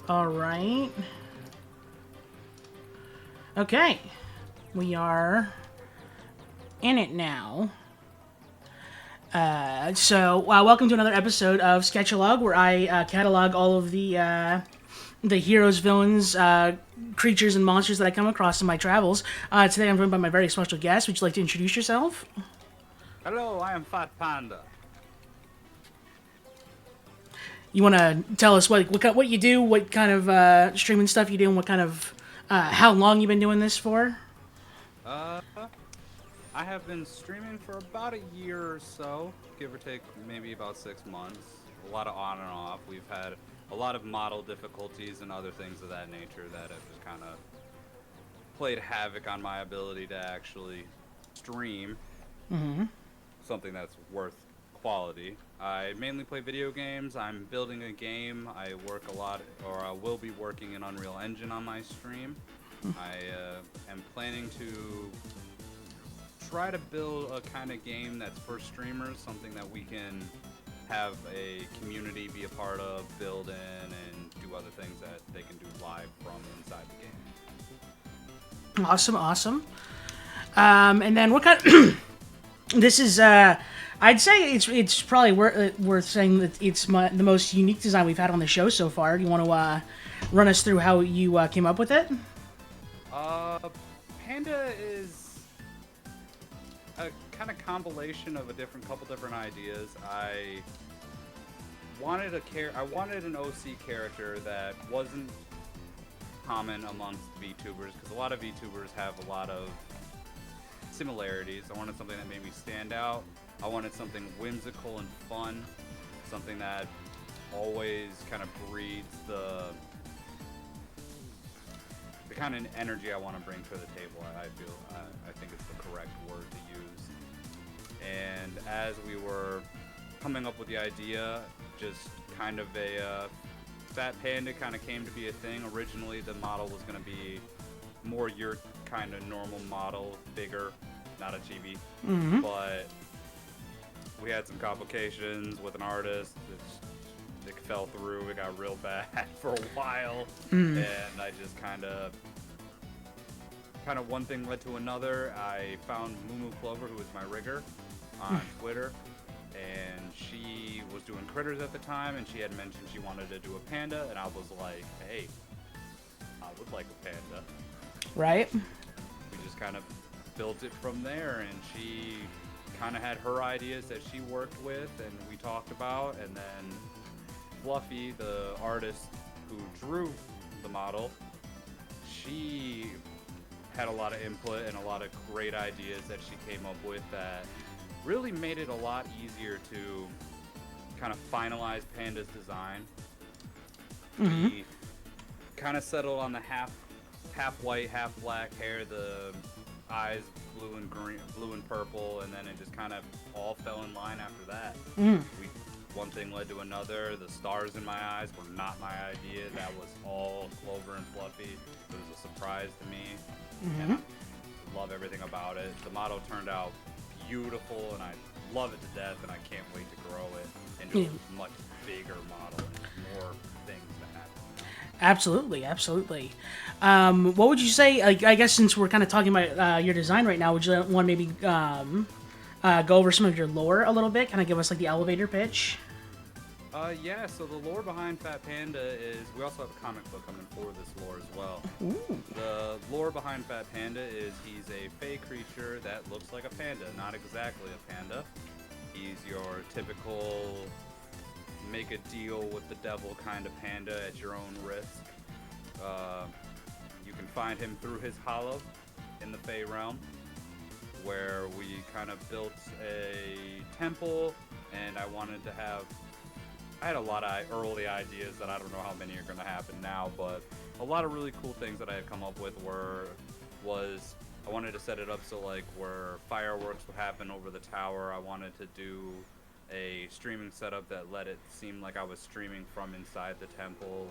All right. Okay. We are in it now. Welcome to another episode of Sketchalog, where I catalog all of the heroes, villains, creatures, and monsters that I come across in my travels. Today I'm joined by my very special guest. Would you like to introduce yourself? Hello, I am PhatPanda. You want to tell us what you do, what kind of streaming stuff you do, and what kind of how long you've been doing this for? Uh, I have been streaming for about a year or so, give or take maybe about 6 months. A lot of on and off. We've had a lot of model difficulties and other things of that nature that have just kind of played havoc on my ability to actually stream something that's worth quality. I mainly play video games. I'm building a game. I work a lot, or I will be working in Unreal Engine on my stream. I am planning to try to build a kind of game that's for streamers, something that we can have a community be a part of, build in, and do other things that they can do live from inside the game. Awesome. And then what kind? This is. I'd say it's probably worth saying that it's the most unique design we've had on the show so far. You want to run us through how you came up with it? Panda is a kind of compilation of couple different ideas. I wanted an OC character that wasn't common amongst VTubers, because a lot of VTubers have a lot of similarities. I wanted something that made me stand out. I wanted something whimsical and fun, something that always kind of breeds the kind of energy I want to bring to the table. I think it's the correct word to use. And as we were coming up with the idea, just kind of a PhatPanda kind of came to be a thing. Originally, the model was going to be more your kind of normal model, bigger, not a chibi. But we had some complications with an artist. It fell through. It got real bad for a while, and I just kind of one thing led to another. I found Moo Clover, who was my rigger, on Twitter, and she was doing critters at the time, and she had mentioned she wanted to do a panda, and I was like, hey, I would like a panda. Right. We just kind of built it from there, and she kind of had her ideas that she worked with, and we talked about, and then Fluffy, the artist who drew the model, she had a lot of input and a lot of great ideas that she came up with that really made it a lot easier to kind of finalize Panda's design. We kind of settled on the half white, half black hair, the eyes blue and purple, and then it just kind of all fell in line after that. One thing led to another. The stars in my eyes were not my idea. That was all Clover and Fluffy. It was a surprise to me, and I love everything about it. The model turned out beautiful, and I love it to death, and I can't wait to grow it into a much bigger model and more things to happen. Absolutely. What would you say? I guess since we're kind of talking about your design right now, would you want to maybe go over some of your lore a little bit? Kind of give us like the elevator pitch. Yeah, so the lore behind PhatPanda is, we also have a comic book coming for this lore as well. The lore behind PhatPanda is he's a fey creature that looks like a panda, not exactly a panda. He's your typical make a deal with the devil kind of panda at your own risk. You can find him through his hollow in the fey realm, where we kind of built a temple, and I had a lot of early ideas that I don't know how many are going to happen now, but a lot of really cool things that I had come up with was I wanted to set it up so like where fireworks would happen over the tower. I wanted to do a streaming setup that let it seem like I was streaming from inside the temple.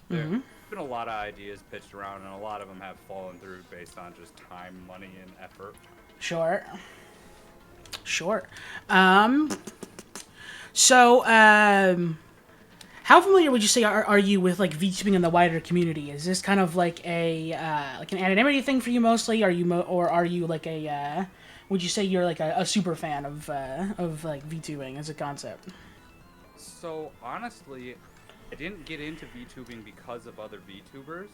There's been a lot of ideas pitched around, and a lot of them have fallen through based on just time, money, and effort. Sure. So, How familiar would you say are you with like VTubing in the wider community? Is this kind of like a like an anonymity thing for you mostly? Are you or are you like a would you say you're like a super fan of like VTubing as a concept? So honestly, I didn't get into VTubing because of other VTubers.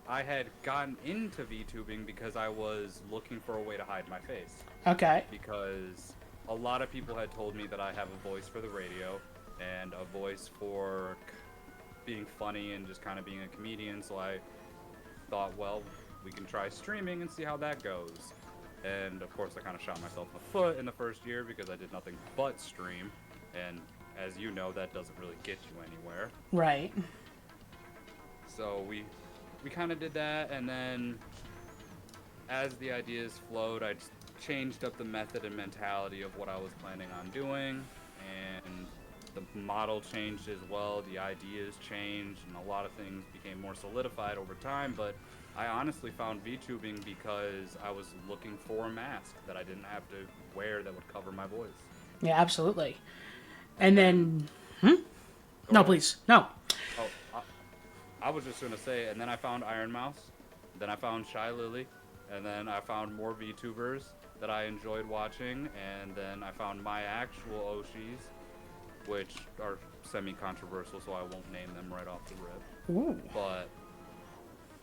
I had gotten into VTubing because I was looking for a way to hide my face. Okay. Because a lot of people had told me that I have a voice for the radio and a voice for being funny and just kind of being a comedian. So I thought, well, we can try streaming and see how that goes. And of course, I kind of shot myself in the foot in the first year because I did nothing but stream. And as you know, that doesn't really get you anywhere. Right. So we kind of did that, and then as the ideas flowed, I changed up the method and mentality of what I was planning on doing, and the model changed as well. The ideas changed, and a lot of things became more solidified over time. But I honestly found VTubing because I was looking for a mask that I didn't have to wear that would cover my voice. Yeah, absolutely. And then, no, please, no. Oh, I was just gonna say, and then I found Iron Mouse, then I found Shy Lily, and then I found more VTubers that I enjoyed watching, and then I found my actual Oshis, which are semi-controversial, so I won't name them right off the rip. Ooh. But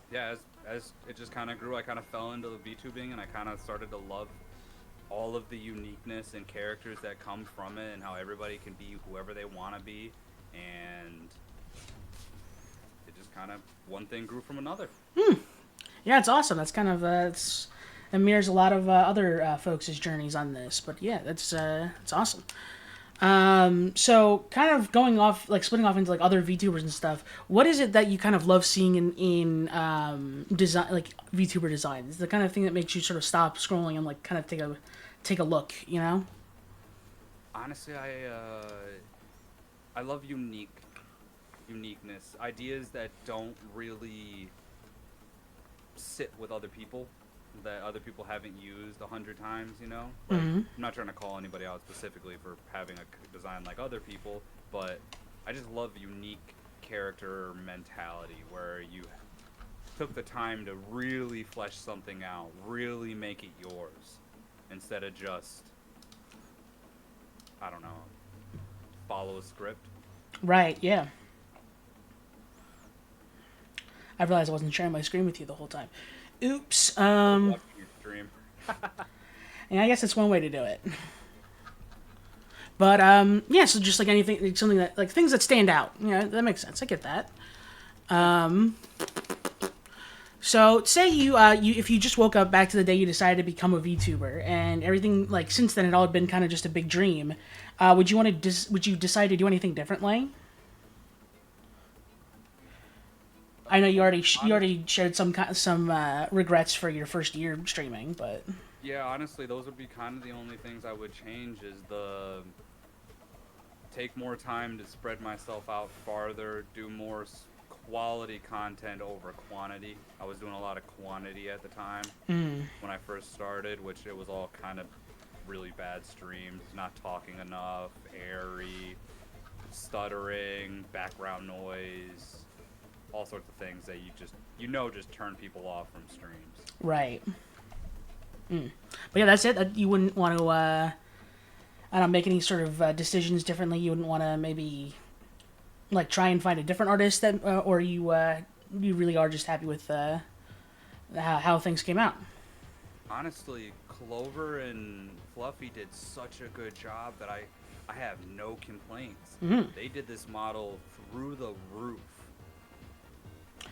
yeah, as it just kind of grew, I kind of fell into the VTubing, and I kind of started to love all of the uniqueness and characters that come from it, and how everybody can be whoever they want to be, and it just kind of one thing grew from another. Yeah, it's awesome. That's kind of it mirrors a lot of other folks' journeys on this. But yeah, that's it's awesome. So kind of going off, like splitting off into like other VTubers and stuff. What is it that you kind of love seeing in design, like VTuber design? It's the kind of thing that makes you sort of stop scrolling and like kind of take a look, you know? Honestly, I love uniqueness, ideas that don't really sit with other people, that other people haven't used 100 times, you know? Like, I'm not trying to call anybody out specifically for having a design like other people, but I just love unique character mentality where you took the time to really flesh something out, really make it yours, instead of just, I don't know, follow a script. Right. Yeah. I realized I wasn't sharing my screen with you the whole time. Oops. Watching your stream. Yeah, I guess that's one way to do it. But yeah, so just like anything, something that like things that stand out. You know, that makes sense. I get that. So say you if you just woke up back to the day you decided to become a VTuber and everything like since then it all had been kind of just a big dream, would you want to would you decide to do anything differently? I know you already shared some regrets for your first year streaming, but Yeah, honestly, those would be kind of the only things I would change is the take more time to spread myself out farther, do more quality content over quantity. I was doing a lot of quantity at the time when I first started, which it was all kind of really bad streams, not talking enough, airy, stuttering, background noise, all sorts of things that just turn people off from streams. right. But yeah, that's it. You wouldn't want to, I don't know, make any sort of decisions differently. You wouldn't want to maybe like try and find a different artist that, or you really are just happy with how things came out. Honestly, Clover and Fluffy did such a good job that I have no complaints. They did this model through the roof.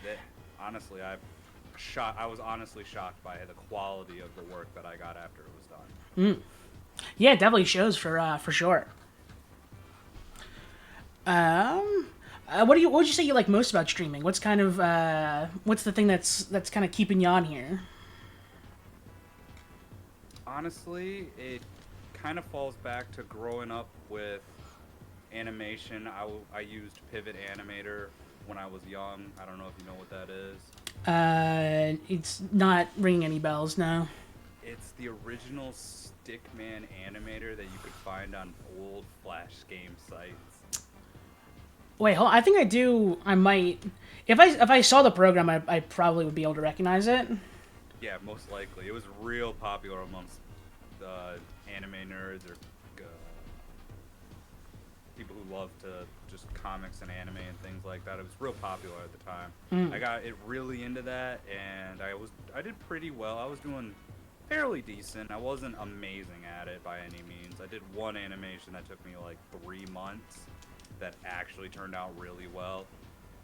That honestly, I was honestly shocked by the quality of the work that I got after it was done. Yeah, it definitely shows for sure. What would you say you like most about streaming? What's kind of what's the thing that's kind of keeping you on here? Honestly, it kind of falls back to growing up with animation. I used Pivot Animator when I was young. I don't know if you know what that is. It's not ringing any bells, no. It's the original Stickman animator that you could find on old Flash game sites. Wait, hold on. I think I do. I might. If I saw the program, I probably would be able to recognize it. Yeah, most likely. It was real popular amongst anime nerds or people who love to just comics and anime and things like that. It was real popular at the time. I got it really into that, and I did pretty well. I was doing fairly decent. I wasn't amazing at it by any means. I did one animation that took me like 3 months that actually turned out really well.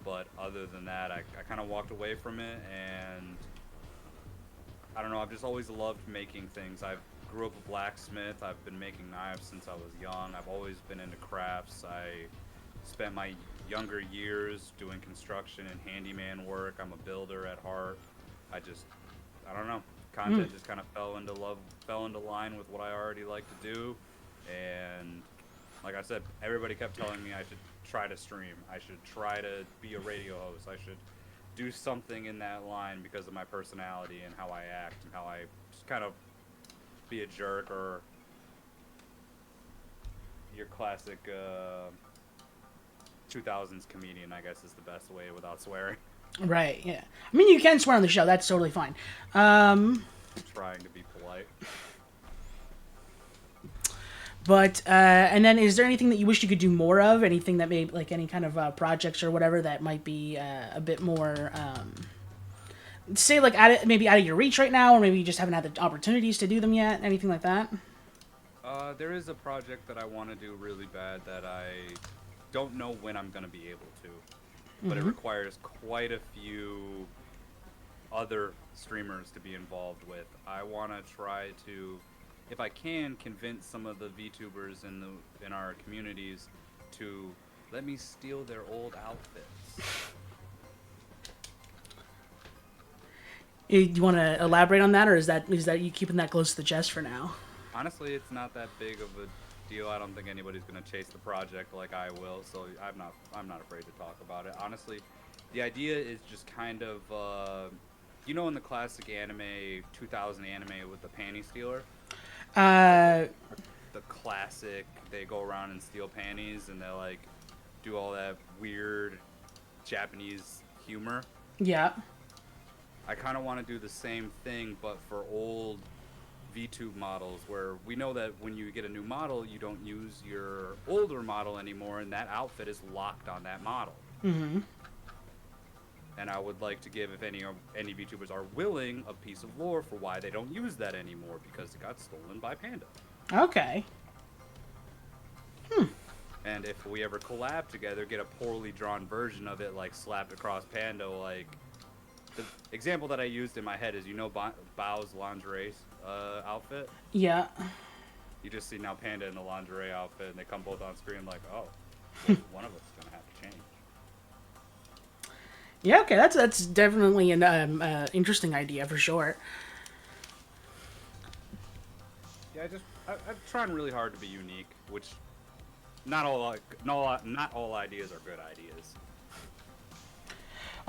But other than that, I kind of walked away from it, and I don't know. I've just always loved making things. I grew up a blacksmith. I've been making knives since I was young. I've always been into crafts. I spent my younger years doing construction and handyman work. I'm a builder at heart. I don't know. Content just kind of fell into line with what I already like to do. And like I said, everybody kept telling me I should try to stream. I should try to be a radio host. I should do something in that line because of my personality and how I act and how I just kind of be a jerk or your classic 2000s comedian, I guess is the best way without swearing. Right. Yeah. I mean, you can swear on the show. That's totally fine. I'm trying to be polite. But and then, is there anything that you wish you could do more of? Anything that may like any kind of projects or whatever that might be a bit more, say like maybe out of your reach right now, or maybe you just haven't had the opportunities to do them yet? Anything like that? There is a project that I want to do really bad that I don't know when I'm going to be able to, but it requires quite a few other streamers to be involved with. I want to try to, if I can, convince some of the VTubers in our communities to let me steal their old outfits. Do you want to elaborate on that, or is that you keeping that close to the chest for now? Honestly, it's not that big of a deal. I don't think anybody's gonna chase the project like I will, so I'm not afraid to talk about it. Honestly, the idea is just kind of in the classic anime 2000 anime with the panty stealer. The classic, they go around and steal panties and they like do all that weird Japanese humor. Yeah. I kind of want to do the same thing, but for old VTube models, where we know that when you get a new model, you don't use your older model anymore, and that outfit is locked on that model. Mm-hmm. And I would like to give, if any VTubers are willing, a piece of lore for why they don't use that anymore, because it got stolen by Panda. Okay. And if we ever collab together, get a poorly drawn version of it, like slapped across Panda, like... The example that I used in my head is, Bao's lingerie outfit? Yeah. You just see now Panda in the lingerie outfit, and they come both on screen like, oh, well, one of us is going to have to change. Yeah, okay, that's definitely an interesting idea for sure. Yeah, I'm trying really hard to be unique, which not all ideas are good ideas.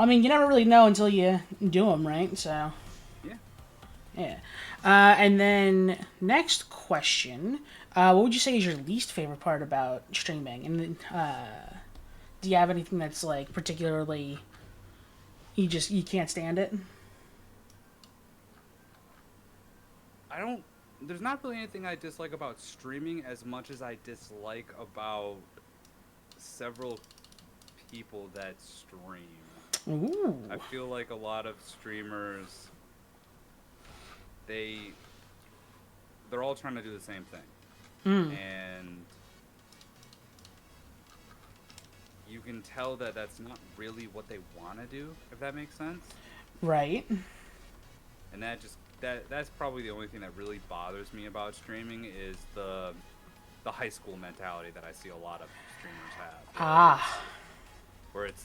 I mean, you never really know until you do them, right? So. Yeah. Yeah. And then next question, what would you say is your least favorite part about streaming? And do you have anything that's like particularly you can't stand it? There's not really anything I dislike about streaming as much as I dislike about several people that stream. Ooh. I feel like a lot of streamers, they're all trying to do the same thing. And you can tell that that's not really what they want to do, if that makes sense. Right. And that's probably the only thing that really bothers me about streaming is the high school mentality that I see a lot of streamers have. Where it's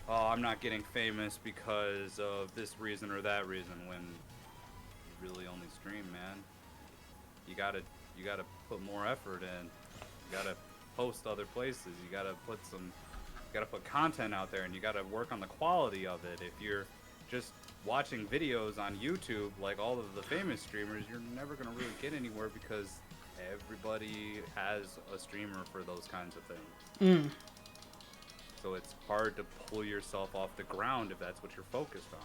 oh, I'm not getting famous because of this reason or that reason, when you really only stream, man. You gotta put more effort in. You gotta post other places. You gotta put content out there, and you gotta work on the quality of it. If you're just watching videos on YouTube like all of the famous streamers, you're never gonna really get anywhere because everybody has a streamer for those kinds of things. So it's hard to pull yourself off the ground if that's what you're focused on.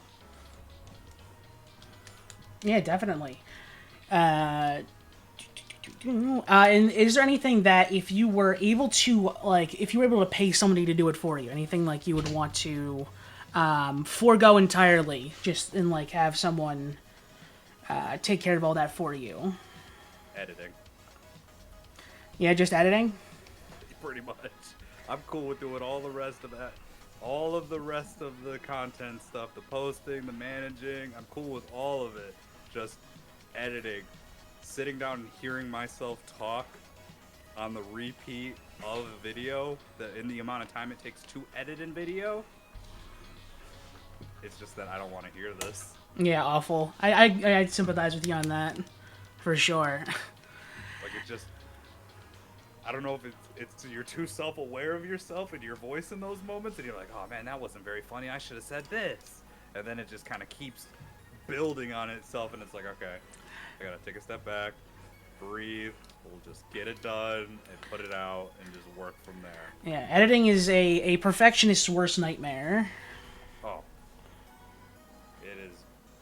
Yeah, definitely. And is there anything that if you were able to, like, if you were able to pay somebody to do it for you, anything like you would want to forego entirely, just and like have someone take care of all that for you? Editing. Yeah, just editing? Pretty much. I'm cool with doing all the rest of that. All of the rest of the content stuff, the posting, the managing, I'm cool with all of it. Just editing. Sitting down and hearing myself talk on the repeat of a video, in the amount of time it takes to edit in video, it's just that I don't want to hear this. Yeah, awful. I sympathize with you on that, for sure. Like, it just... I don't know if it's you're too self-aware of yourself and your voice in those moments, and you're like, oh man, that wasn't very funny, I should have said this. And then it just kind of keeps building on itself, and it's like, okay, I gotta take a step back, breathe, we'll just get it done and put it out and just work from there. Yeah, editing is a perfectionist's worst nightmare. Oh. It is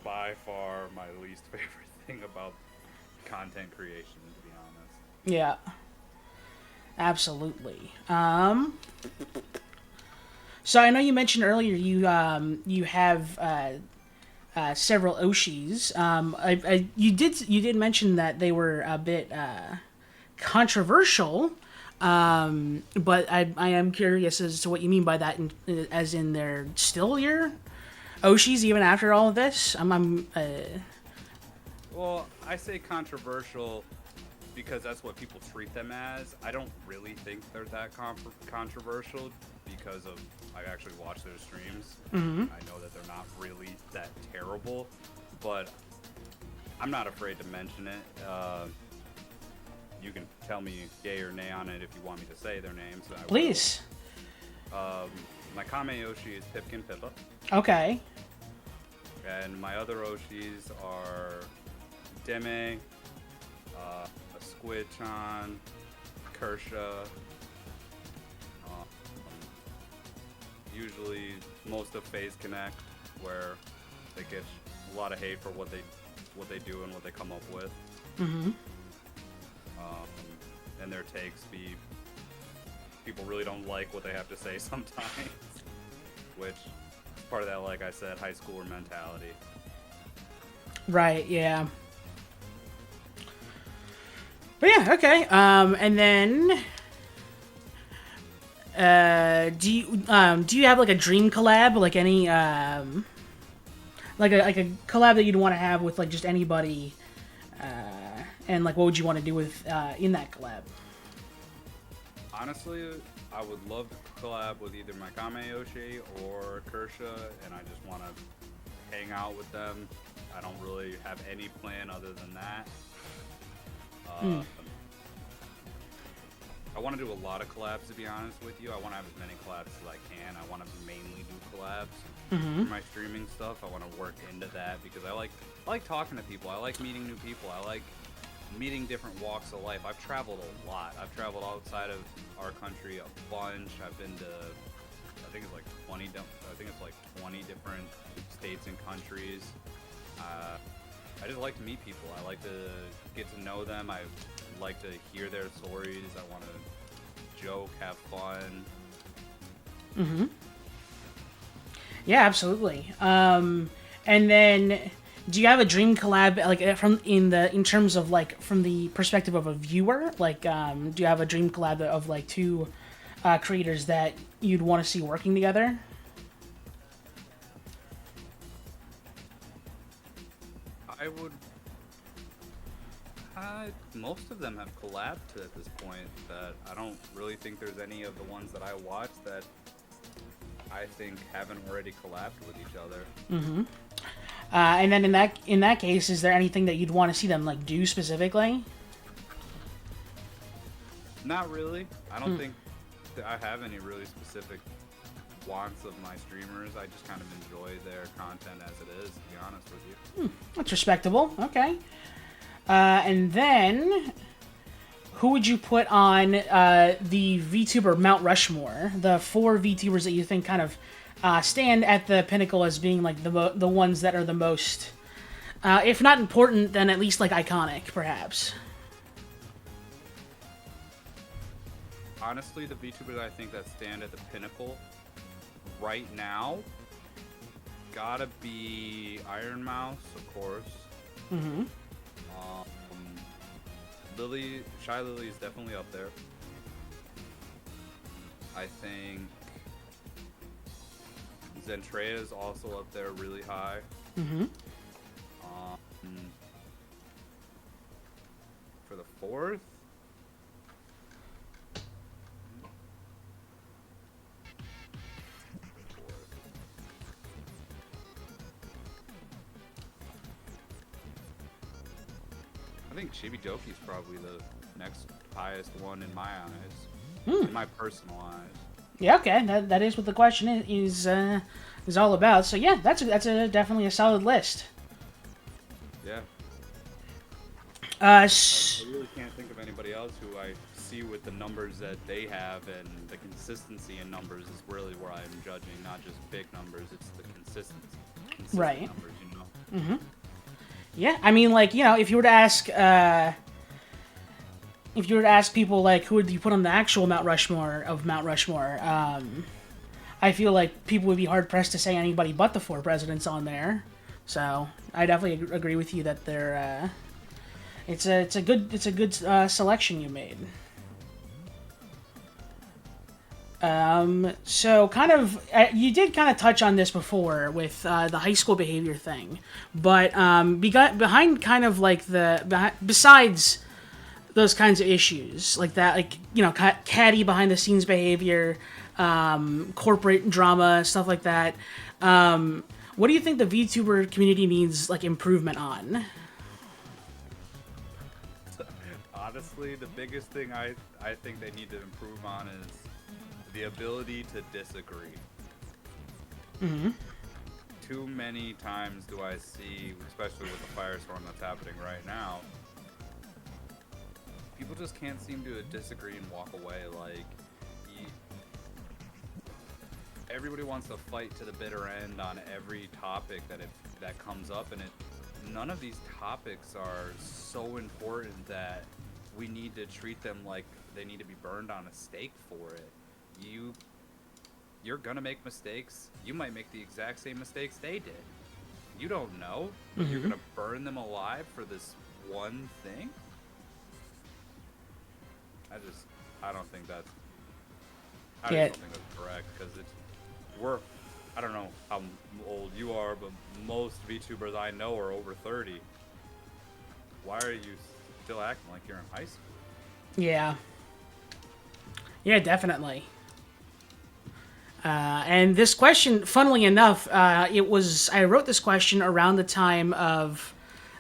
by far my least favorite thing about content creation, to be honest. Yeah. Absolutely. So I know you mentioned earlier you have several Oshis. You did mention that they were a bit controversial, but I am curious as to what you mean by that. As in they're still your Oshis even after all of this. Well, I say controversial because that's what people treat them as. I don't really think they're that controversial because of I actually watch their streams. Mm-hmm. I know that they're not really that terrible, but I'm not afraid to mention it. You can tell me yay or nay on it if you want me to say their names. Please. My Kame Oshi is Pipkin Pippa. Okay. And my other Oshis are Deme, Squid-chan, Kersha. Usually most of Phase Connect, where they get a lot of hate for what they do and what they come up with. Mm-hmm. And their takes people really don't like what they have to say sometimes, which is part of that, like I said, high schooler mentality. Right. Yeah. But yeah, okay. And then, do you have like a dream collab, like any like a collab that you'd want to have with like just anybody, and like what would you want to do with in that collab? Honestly, I would love to collab with either my Kame Oshi or Kersha, and I just want to hang out with them. I don't really have any plan other than that. I want to do a lot of collabs, to be honest with you. I want to have as many collabs as I can. I want to mainly do collabs for my streaming stuff. I want to work into that because I like talking to people. I like meeting new people. I like meeting different walks of life. I've traveled a lot. I've traveled outside of our country a bunch. I've been to, I think it's like 20 different states and countries. I just like to meet people. I like to get to know them. I like to hear their stories. I want to joke, have fun. Mm-hmm. Yeah, absolutely. And then, do you have a dream collab, like in terms of like from the perspective of a viewer? Like, do you have a dream collab of like two creators that you'd want to see working together? I would. Most of them have collabed at this point. That I don't really think there's any of the ones that I watch that I think haven't already collabed with each other. Mm-hmm. And then in that case, is there anything that you'd want to see them like do specifically? Not really. I don't think that I have any really specific wants of my streamers. I just kind of enjoy their content as it is, to be honest with you. That's respectable. Okay. And then, who would you put on the VTuber Mount Rushmore? The 4 VTubers that you think kind of stand at the pinnacle as being like the ones that are the most, if not important, then at least like iconic, perhaps. Honestly, the VTubers I think that stand at the pinnacle right now gotta be Iron Mouse, of course. Mm-hmm. Shy Lily is definitely up there. I think Zentrea is also up there really high. Mm-hmm. For the 4th, I think Chibi Doki's probably the next highest one in my eyes. In my personal eyes. Yeah, okay. That is what the question is all about. So yeah, that's definitely a solid list. Yeah. I I really can't think of anybody else who I see with the numbers that they have, and the consistency in numbers is really where I'm judging, not just big numbers. It's the consistency. Right. Numbers, you know. Mm-hmm. Yeah, I mean, like, you know, if you were to ask people like who would you put on the actual Mount Rushmore, I feel like people would be hard pressed to say anybody but the 4 presidents on there. So I definitely agree with you that they're it's a good selection you made. So kind of, you did kind of touch on this before with the high school behavior thing, but behind kind of like besides those kinds of issues like that, like, you know, catty behind the scenes behavior, corporate drama, stuff like that. What do you think the VTuber community needs like improvement on? Honestly, the biggest thing I think they need to improve on is the ability to disagree. Mm-hmm. Too many times do I see, especially with the firestorm that's happening right now, people just can't seem to disagree and walk away. Like, everybody wants to fight to the bitter end on every topic that comes up, and none of these topics are so important that we need to treat them like they need to be burned on a stake for it. You're gonna make mistakes. You might make the exact same mistakes they did. You don't know. But you're gonna burn them alive for this one thing? I don't think that's correct, because I don't know how old you are, but most VTubers I know are over 30. Why are you still acting like you're in high school? Yeah. Yeah, definitely. And this question, funnily enough, I wrote this question around the time of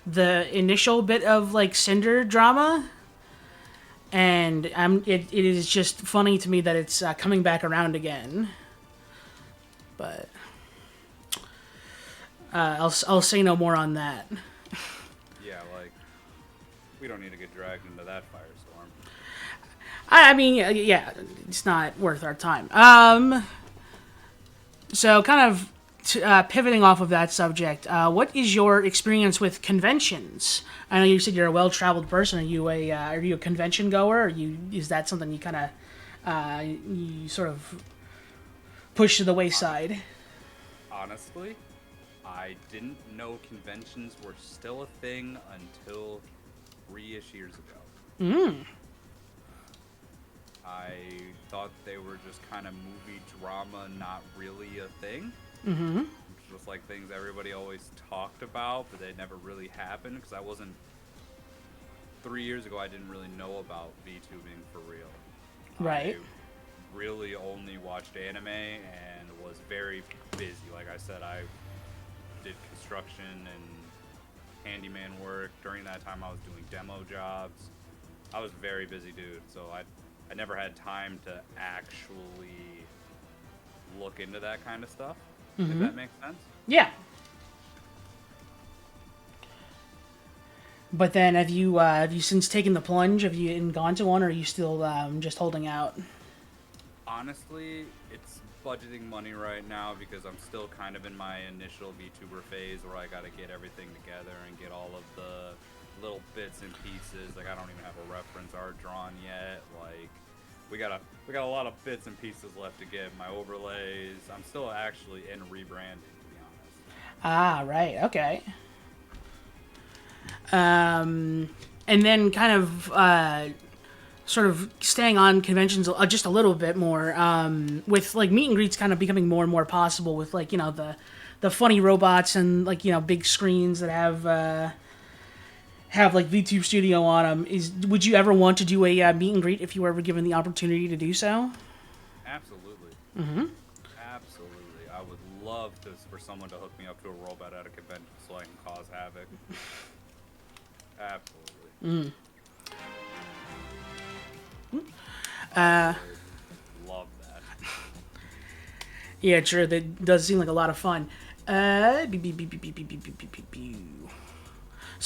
the initial bit of like Cinder drama, and it is just funny to me that it's coming back around again. But I'll say no more on that. Yeah, like, we don't need to get dragged into that firestorm. I mean, yeah, it's not worth our time. So kind of pivoting off of that subject, what is your experience with conventions? I know you said you're a well-traveled person. Are you a convention goer? Is that something you kind of you sort of push to the wayside? Honestly, I didn't know conventions were still a thing until 3-ish years ago. I thought they were just kind of movie drama, not really a thing. Mm-hmm. Just like things everybody always talked about, but they never really happened, because I wasn't... 3 years ago, I didn't really know about VTubing for real. Right. I really only watched anime and was very busy. Like I said, I did construction and handyman work. During that time, I was doing demo jobs. I was a very busy dude, so I never had time to actually look into that kind of stuff, if that makes sense. Yeah. But then have you since taken the plunge? Have you gone to one, or are you still just holding out? Honestly, it's budgeting money right now because I'm still kind of in my initial VTuber phase where I got to get everything together and get all of the little bits and pieces. Like I don't even have a reference art drawn yet. Like we got a lot of bits and pieces left to get. My overlays. I'm still actually in rebranding, to be honest. Ah, right. Okay. And then kind of sort of staying on conventions just a little bit more, with like meet and greets kind of becoming more and more possible with like the funny robots and like big screens that have like VTube Studio on them. Would you ever want to do a meet and greet if you were ever given the opportunity to do so? Absolutely. Absolutely. I would love for someone to hook me up to a robot at a convention so I can cause havoc. Absolutely. Love that. Yeah, sure. That does seem like a lot of fun. So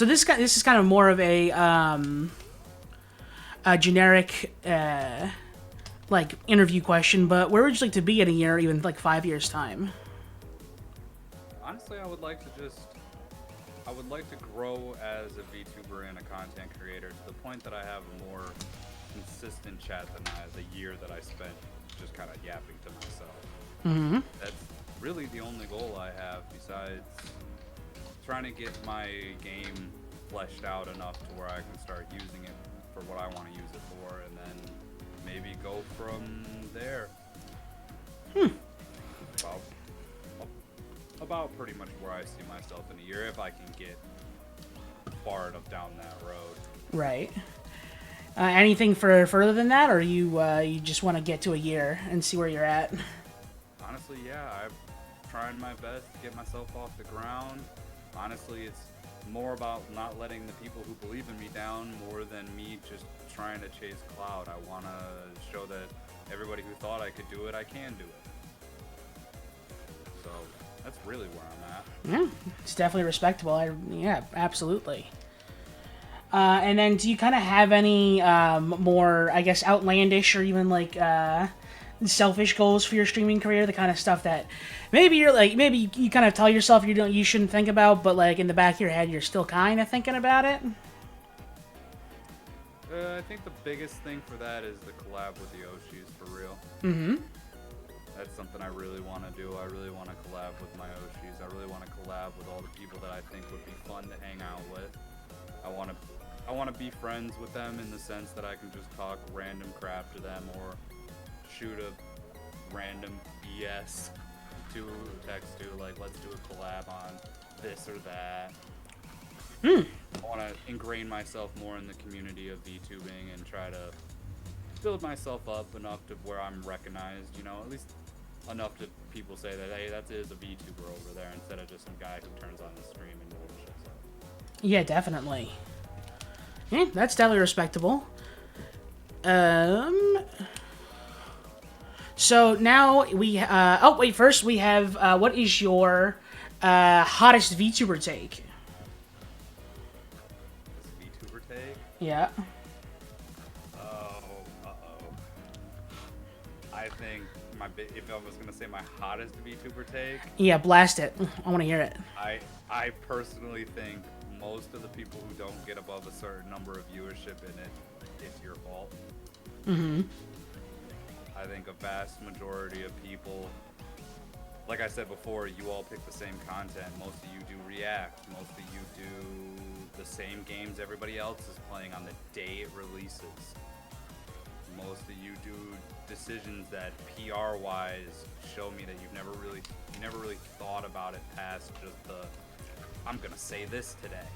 this is kind of more of a generic like interview question, but where would you like to be in a year, or even like 5 years time? Honestly, I would like to grow as a VTuber and a content creator to the point that I have a more consistent chat than the year that I spent just kind of yapping to myself. That's really the only goal I have, besides trying to get my game fleshed out enough to where I can start using it for what I want to use it for, and then maybe go from there. About pretty much where I see myself in a year, if I can get far enough down that road. Right. Anything further than that, or you just want to get to a year and see where you're at? Honestly, yeah, I'm trying my best to get myself off the ground. Honestly, it's more about not letting the people who believe in me down more than me just trying to chase clout. I want to show that everybody who thought I could do it, I can do it. So that's really where I'm at. Yeah, it's definitely respectable. Yeah, absolutely. And then do you kind of have any more, I guess, outlandish or even like selfish goals for your streaming career? The kind of stuff that maybe you kind of tell yourself you shouldn't think about, but like in the back of your head you're still kind of thinking about it. I think the biggest thing for that is the collab with the Oshis, for real. That's something I really want to do. I really want to collab with my Oshis. I really want to collab with all the people that I think would be fun to hang out with. I want to be friends with them in the sense that I can just talk random crap to them or shoot a random BS to text to, like, let's do a collab on this or that. I want to ingrain myself more in the community of VTubing and try to build myself up enough to where I'm recognized, at least enough to people say that, hey, that is a VTuber over there, instead of just some guy who turns on the stream and bullshits up. Yeah, definitely. Yeah, that's definitely respectable. So now we first we have what is your hottest VTuber take? VTuber take? Yeah. I think if I was gonna say my hottest VTuber take, yeah, blast it. I want to hear it. I personally think most of the people who don't get above a certain number of viewership in it, it's your fault. I think a vast majority of people, like I said before, you all pick the same content. Most of you do react. Most of you do the same games everybody else is playing on the day it releases. Most of you do decisions that PR-wise show me that you never really thought about it past just the, I'm gonna say this today.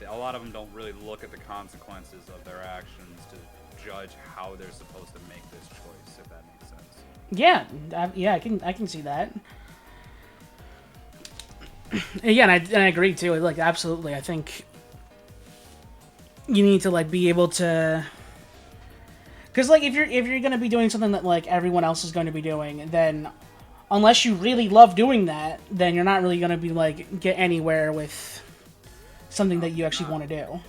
A lot of them don't really look at the consequences of their actions to judge how they're supposed to make this choice, if that makes sense. Yeah, I can see that. Yeah, and I agree too. Like, absolutely, I think you need to like be able to, because like if you're gonna be doing something that like everyone else is going to be doing, then unless you really love doing that, then you're not really gonna be like get anywhere with something that you actually want to do.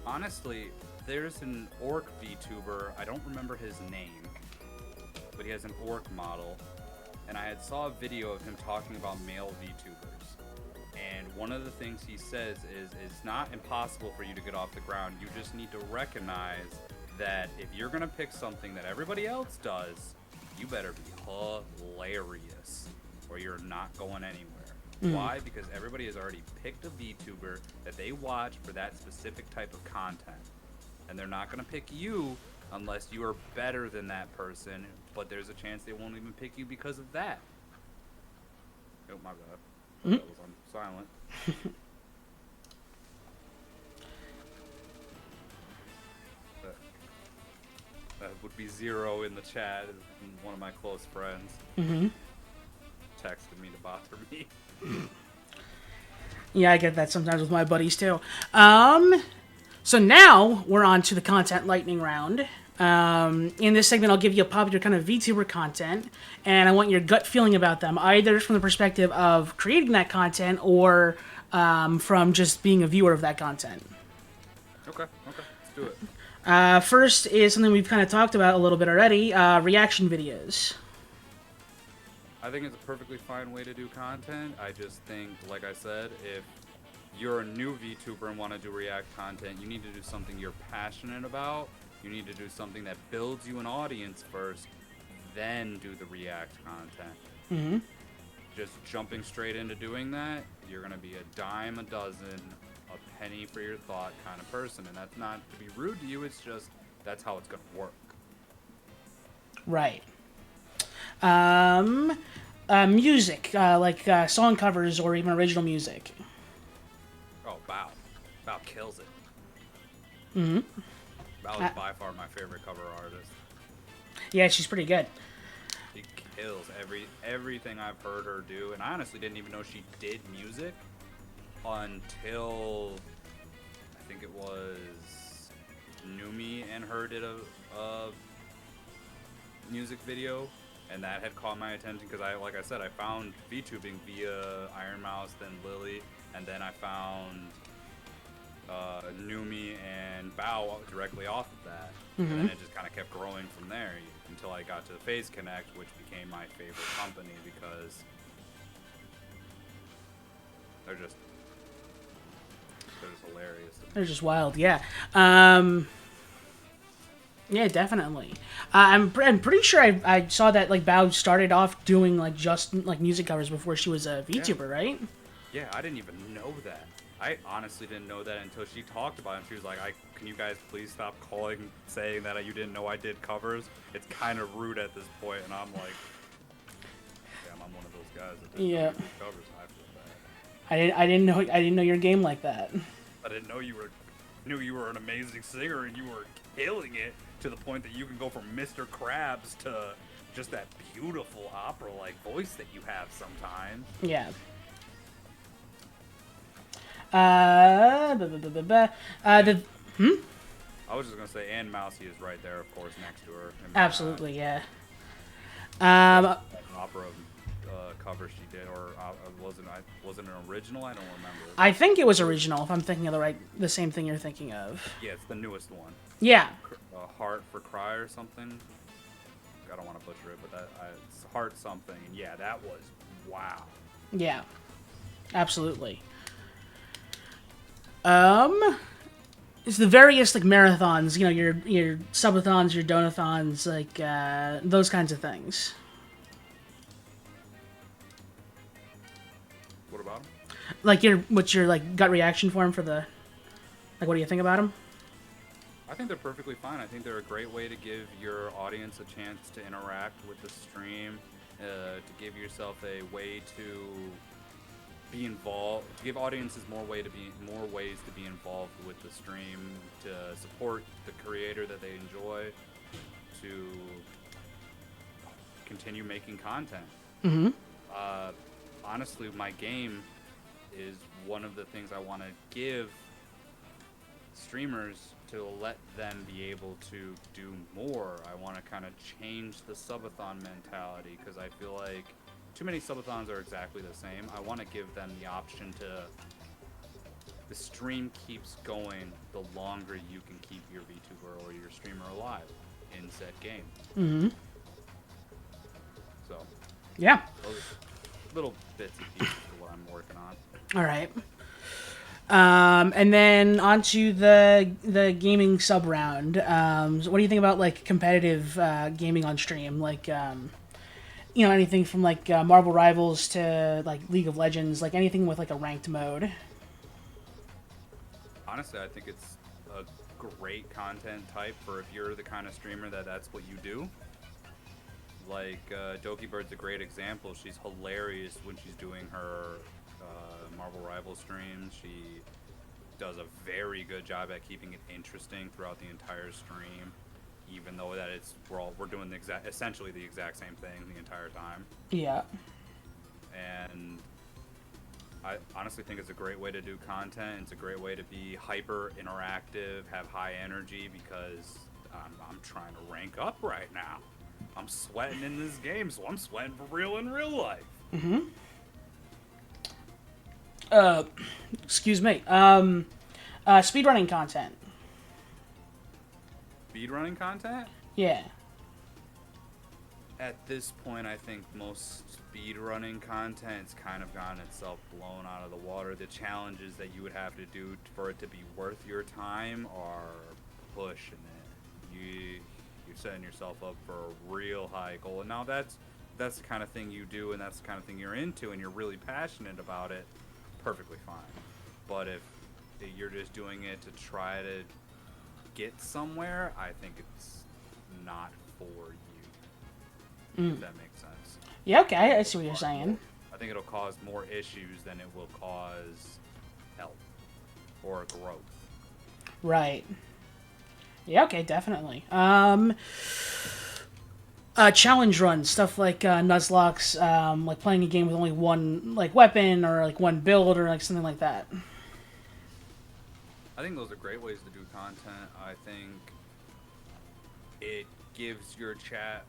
Honestly, there's an orc VTuber. I don't remember his name, but he has an orc model, and I had saw a video of him talking about male VTubers. And one of the things he says is it's not impossible for you to get off the ground. You just need to recognize that if you're going to pick something that everybody else does, you better be hilarious or you're not going anywhere. Why? Because everybody has already picked a VTuber that they watch for that specific type of content. And they're not going to pick you unless you are better than that person, but there's a chance they won't even pick you because of that. Oh, my God. That was on silent. that would be Zero in the chat, one of my close friends. Texted me to bother me. Yeah, I get that sometimes with my buddies too. So now we're on to the content lightning round. In this segment, I'll give you a popular kind of VTuber content, and I want your gut feeling about them, either from the perspective of creating that content or from just being a viewer of that content. Okay, let's do it. First is something we've kind of talked about a little bit already, reaction videos. I think it's a perfectly fine way to do content. I just think, like I said, if you're a new VTuber and want to do React content, you need to do something you're passionate about. You need to do something that builds you an audience first, then do the React content. Just jumping straight into doing that, you're going to be a dime a dozen, a penny for your thought kind of person. And that's not to be rude to you, it's just that's how it's going to work. Right. Music, like song covers or even original music. Oh, Bao. Bao kills it. Bao is by far my favorite cover artist. Yeah, she's pretty good. She kills everything I've heard her do, and I honestly didn't even know she did music until I think it was Numi and her did a music video, and that had caught my attention because like I said, I found VTubing via Iron Mouse, then Lily, and then I found Numi and Bao directly off of that. And then it just kind of kept growing from there until I got to Phase Connect, which became my favorite company because they're just hilarious. They're just wild, yeah. Yeah, definitely. I'm pretty sure I saw that like Bao started off doing like just like music covers before she was a VTuber, right? Yeah, I didn't even know that. I honestly didn't know that until she talked about it. And she was like, can you guys please stop saying that you didn't know I did covers? It's kind of rude at this point. And I'm like, damn, I'm one of those guys that didn't do covers. I feel bad. I didn't know your game like that. I didn't know knew you were an amazing singer and you were killing it to the point that you can go from Mr. Krabs to just that beautiful opera-like voice that you have sometimes. Yeah. I was just gonna say, and Mousy is right there, of course, next to her. Absolutely, yeah. Opera cover she did, or was it an original? I don't remember. I think it was original. If I'm thinking of the same thing you're thinking of. Yeah, it's the newest one. Yeah. Heart for Cry or something. I don't want to butcher it, but it's Heart something. And yeah, that was wow. Yeah. Absolutely. It's the various like marathons, you know, your subathons, your donathons, like those kinds of things. What about them? Like what's your like gut reaction for them for the, like what do you think about them? I think they're perfectly fine. I think they're a great way to give your audience a chance to interact with the stream, to give yourself a way to be involved, give audiences more ways to be involved with the stream, to support the creator that they enjoy, to continue making content. Honestly, my game is one of the things I want to give streamers to let them be able to do more. I want to kind of change the subathon mentality because I feel like too many subathons are exactly the same. I want to give them the option to the stream keeps going the longer you can keep your VTuber or your streamer alive in said game. Mm-hmm. So, Yeah. those little bits and pieces of what I'm working on. All right. And then onto the gaming sub round. So what do you think about like competitive gaming on stream? Like, anything from like Marvel Rivals to like League of Legends, like anything with like a ranked mode. Honestly, I think it's a great content type for if you're the kind of streamer that's what you do. Like, Doki Bird's a great example. She's hilarious when she's doing her Marvel Rival streams. She does a very good job at keeping it interesting throughout the entire stream, even though that we're doing essentially the exact same thing the entire time. Yeah. And I honestly think it's a great way to do content. It's a great way to be hyper interactive, have high energy, because I'm trying to rank up right now. I'm sweating in this game, so I'm sweating for real in real life. Mm-hmm. Excuse me. Speedrunning content. Speedrunning content? Yeah. At this point, I think most speedrunning content's kind of gotten itself blown out of the water. The challenges that you would have to do for it to be worth your time are pushing it. You're setting yourself up for a real high goal. And now that's the kind of thing you do, and that's the kind of thing you're into, and you're really passionate about it. Perfectly fine. But if you're just doing it to try to get somewhere, I think it's not for you. If that makes sense. Yeah, okay, I see what you're saying. I think it'll cause more issues than it will cause help or growth. Right. Yeah, okay, definitely. Challenge runs, stuff like Nuzlocke's, like playing a game with only one like weapon or like one build or like something like that. I think those are great ways to do content. I think it gives your chat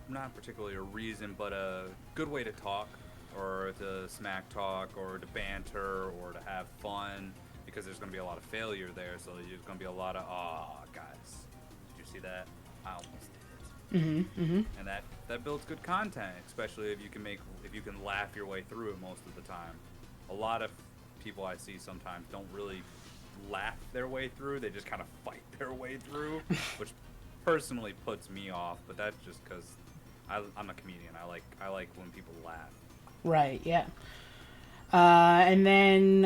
not particularly a reason, but a good way to talk, or to smack talk, or to banter, or to have fun, because there's going to be a lot of failure there, so there's going to be a lot of, guys, did you see that? I almost did it. Mm-hmm, mm-hmm. And that builds good content, especially if you can laugh your way through it most of the time. A lot of people I see sometimes don't really laugh their way through, they just kind of fight their way through, which personally puts me off, but that's just because I'm a comedian. I like when people laugh. Right, yeah. And then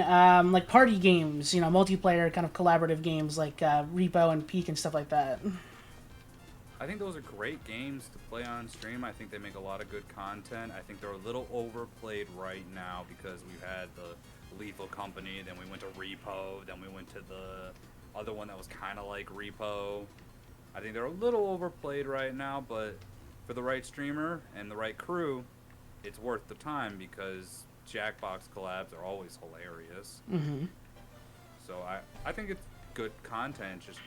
like party games, multiplayer kind of collaborative games like Repo and Peak and stuff like that. I think those are great games to play on stream. I think they make a lot of good content. I think they're a little overplayed right now because we've had the Lethal Company, then we went to Repo, then we went to the other one that was kind of like Repo. I think they're a little overplayed right now, but for the right streamer and the right crew, it's worth the time because Jackbox collabs are always hilarious. Mm-hmm. So I think it's good content, just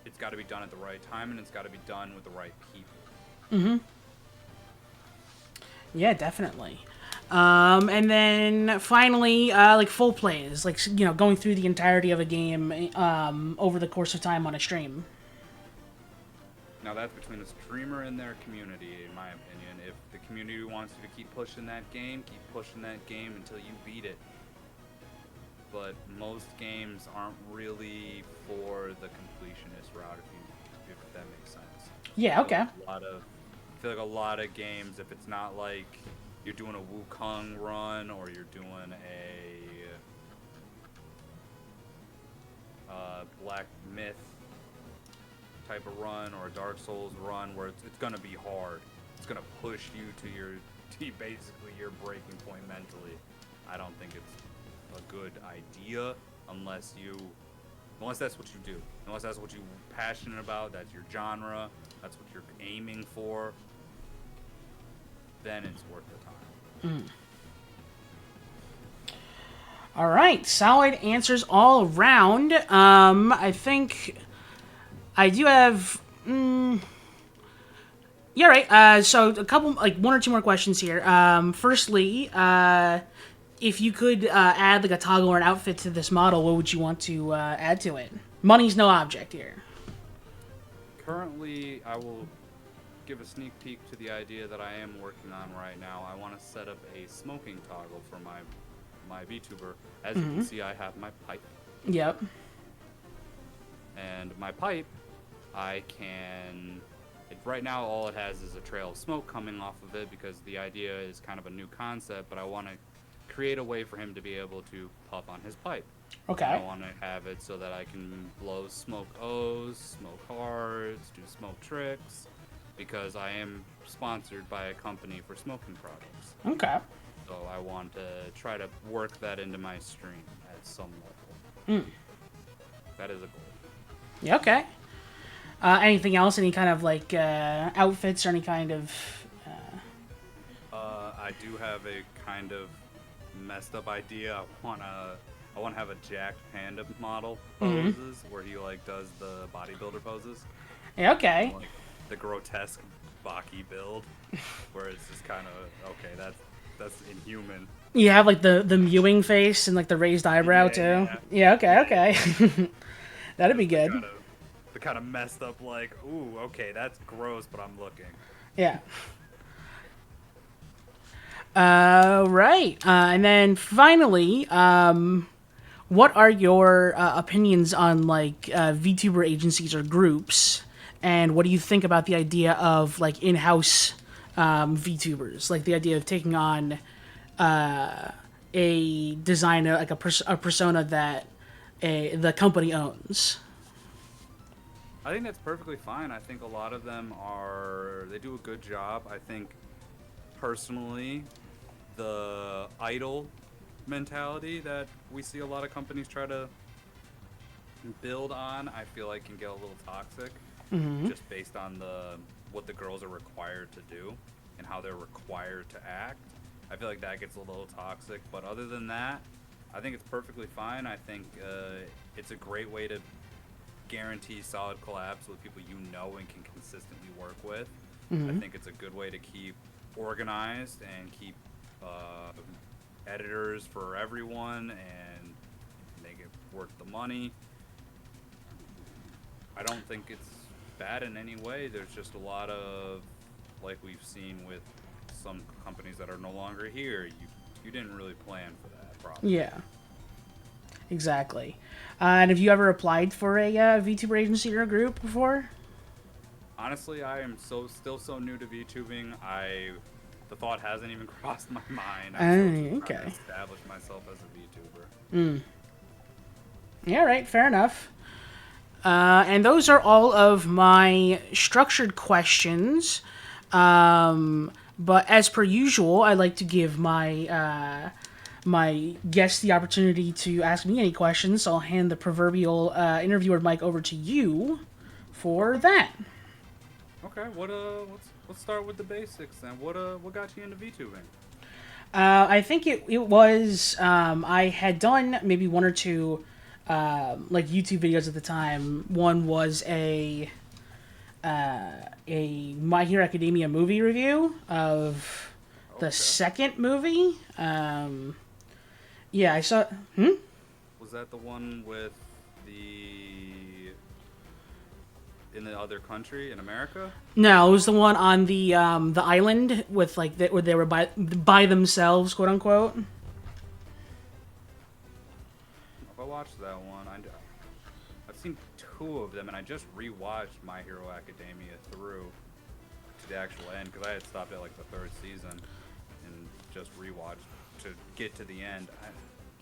it's got to be done at the right time and it's got to be done with the right people. Mm-hmm. Yeah, definitely. And then finally, like full plays, like going through the entirety of a game over the course of time on a stream. Now that's between the streamer and their community, in my opinion. If the community wants you to keep pushing that game until you beat it. But most games aren't really for the completionist route, if that makes sense. Yeah, okay. I feel like a lot of games, if it's not like you're doing a Wukong run or you're doing a Black Myth type of run or a Dark Souls run where it's going to be hard. It's going to push you to basically your breaking point mentally. I don't think it's a good idea unless that's what you do. Unless that's what you're passionate about, that's your genre, that's what you're aiming for, then it's worth the time. All right, solid answers all around. I think I do have. Yeah, right. So a couple, like one or two more questions here. Firstly, if you could add like a toggle or an outfit to this model, what would you want to add to it? Money's no object here. Currently, I will give a sneak peek to the idea that I am working on right now. I want to set up a smoking toggle for my VTuber. As you can see, I have my pipe. Yep. And my pipe, I can... right now, all it has is a trail of smoke coming off of it because the idea is kind of a new concept, but I want to create a way for him to be able to puff on his pipe. Okay. I want to have it so that I can blow smoke O's, smoke hearts, do smoke tricks, because I am sponsored by a company for smoking products. Okay. So I want to try to work that into my stream at some level. That is a goal. Yeah, okay. Anything else? Any kind of like outfits or any kind of? I do have a kind of messed up idea. I want to have a jacked panda model poses where he like does the bodybuilder poses. Yeah, okay. Like the grotesque Baki build, where it's just kind of okay. That's inhuman. You have like the mewing face and like the raised eyebrow too. Yeah. Okay. That'd be good. The kind of messed up like, ooh, okay, that's gross, but I'm looking. Yeah. Right. And then finally, what are your opinions on like VTuber agencies or groups, and what do you think about the idea of like in-house VTubers, like the idea of taking on a designer, like a persona that the company owns? I think that's perfectly fine. I think a lot of them they do a good job. I think personally, the idol mentality that we see a lot of companies try to build on, I feel like can get a little toxic, just based on what the girls are required to do and how they're required to act. I feel like that gets a little toxic, but other than that, I think it's perfectly fine. I think it's a great way to guarantee solid collabs with people you know and can consistently work with. I think it's a good way to keep organized and keep editors for everyone and make it worth the money. I don't think it's bad in any way. There's just a lot of, like we've seen with some companies that are no longer here, you didn't really plan for that, probably. Yeah. Exactly. And have you ever applied for a VTuber agency or a group before? Honestly, I am still so new to VTubing. The thought hasn't even crossed my mind. I'm okay. trying to establish myself as a VTuber. Yeah, right. Fair enough. And those are all of my structured questions. But as per usual, I like to give my my guests the opportunity to ask me any questions. So I'll hand the proverbial interviewer mic over to you for that. Okay, let's start with the basics then. What got you into VTubing? I think it was I had done maybe one or two like YouTube videos at the time. One was a My Hero Academia movie review of the second movie. Yeah, I saw. Was that the one with in the other country in America? No, it was the one on the island with like where they were by themselves, quote unquote. If I watched that one, I've seen two of them, and I just rewatched My Hero Academia through to the actual end because I had stopped at like the third season and just rewatched to get to the end. I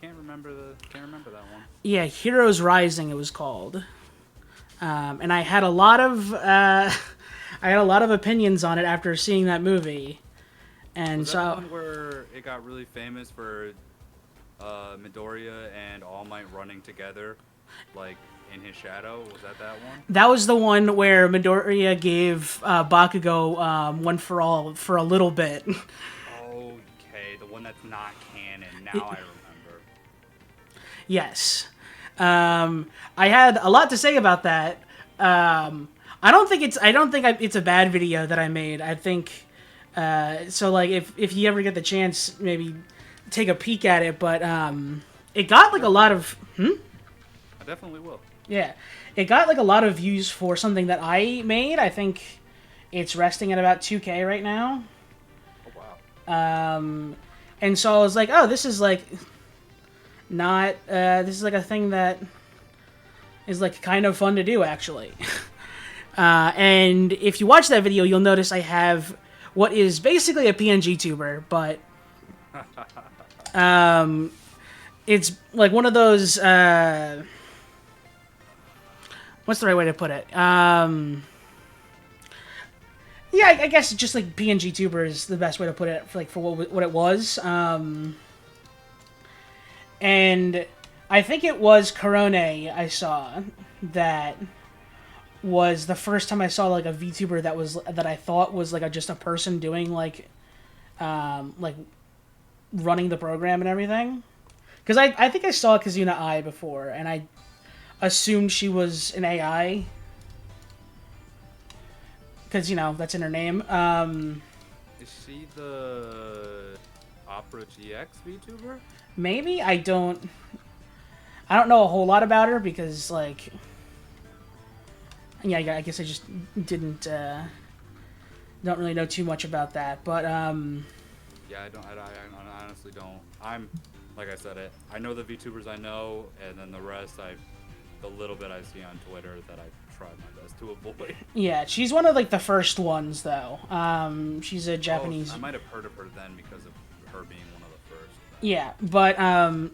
can't remember that one. Yeah, Heroes Rising it was called. And I had a lot of opinions on it after seeing that movie, and was that the one where it got really famous for Midoriya and All Might running together, like in his shadow? Was that one? That was the one where Midoriya gave Bakugo one for all for a little bit. Okay, the one that's not canon. Now I remember. Yes. I had a lot to say about that. I don't think it's a bad video that I made. I think so. Like if you ever get the chance, maybe take a peek at it, but it got like a lot of I definitely will. yeah, it got like a lot of views for something that I made. I think it's resting at about 2K right now. Oh wow. And so I was like, oh, this is like not this is like a thing that is like kind of fun to do actually. And if you watch that video, you'll notice I have what is basically a PNG tuber, but it's like one of those what's the right way to put it? Yeah, I guess just like PNG tuber is the best way to put it for, like, for what it was. And I think it was Corone I saw that was the first time I saw like a VTuber that I thought was like just a person doing like running the program and everything. Because I think I saw Kazuna Ai before, and I assumed she was an AI. Because, that's in her name. Is she the Opera GX VTuber? Maybe? I don't know a whole lot about her because, like... Yeah, I guess I just didn't, don't really know too much about that, but, Yeah, I honestly don't. Like I said, I know the VTubers I know, and then the rest, the little bit I see on Twitter that I try my best to avoid. Yeah, she's one of, like, the first ones, though. She's a Japanese... I might have heard of her then because of her being one of the first. Yeah, but,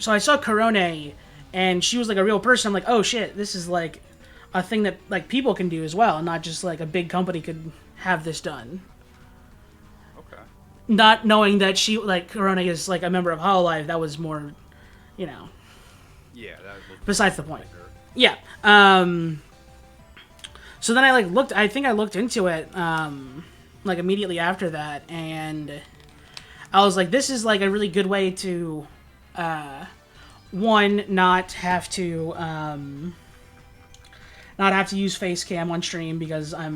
so I saw Corone, and she was, like, a real person. I'm like, oh, shit, this is, like, a thing that, like, people can do as well, not just, like, a big company could have this done. Okay. Not knowing that she, like, Corone is, like, a member of Hololive, that was more, Yeah, that was... Besides the point. Yeah, so then I think I looked into it, like, immediately after that, and I was like, this is, like, a really good way to, one, not have to use face cam on stream because I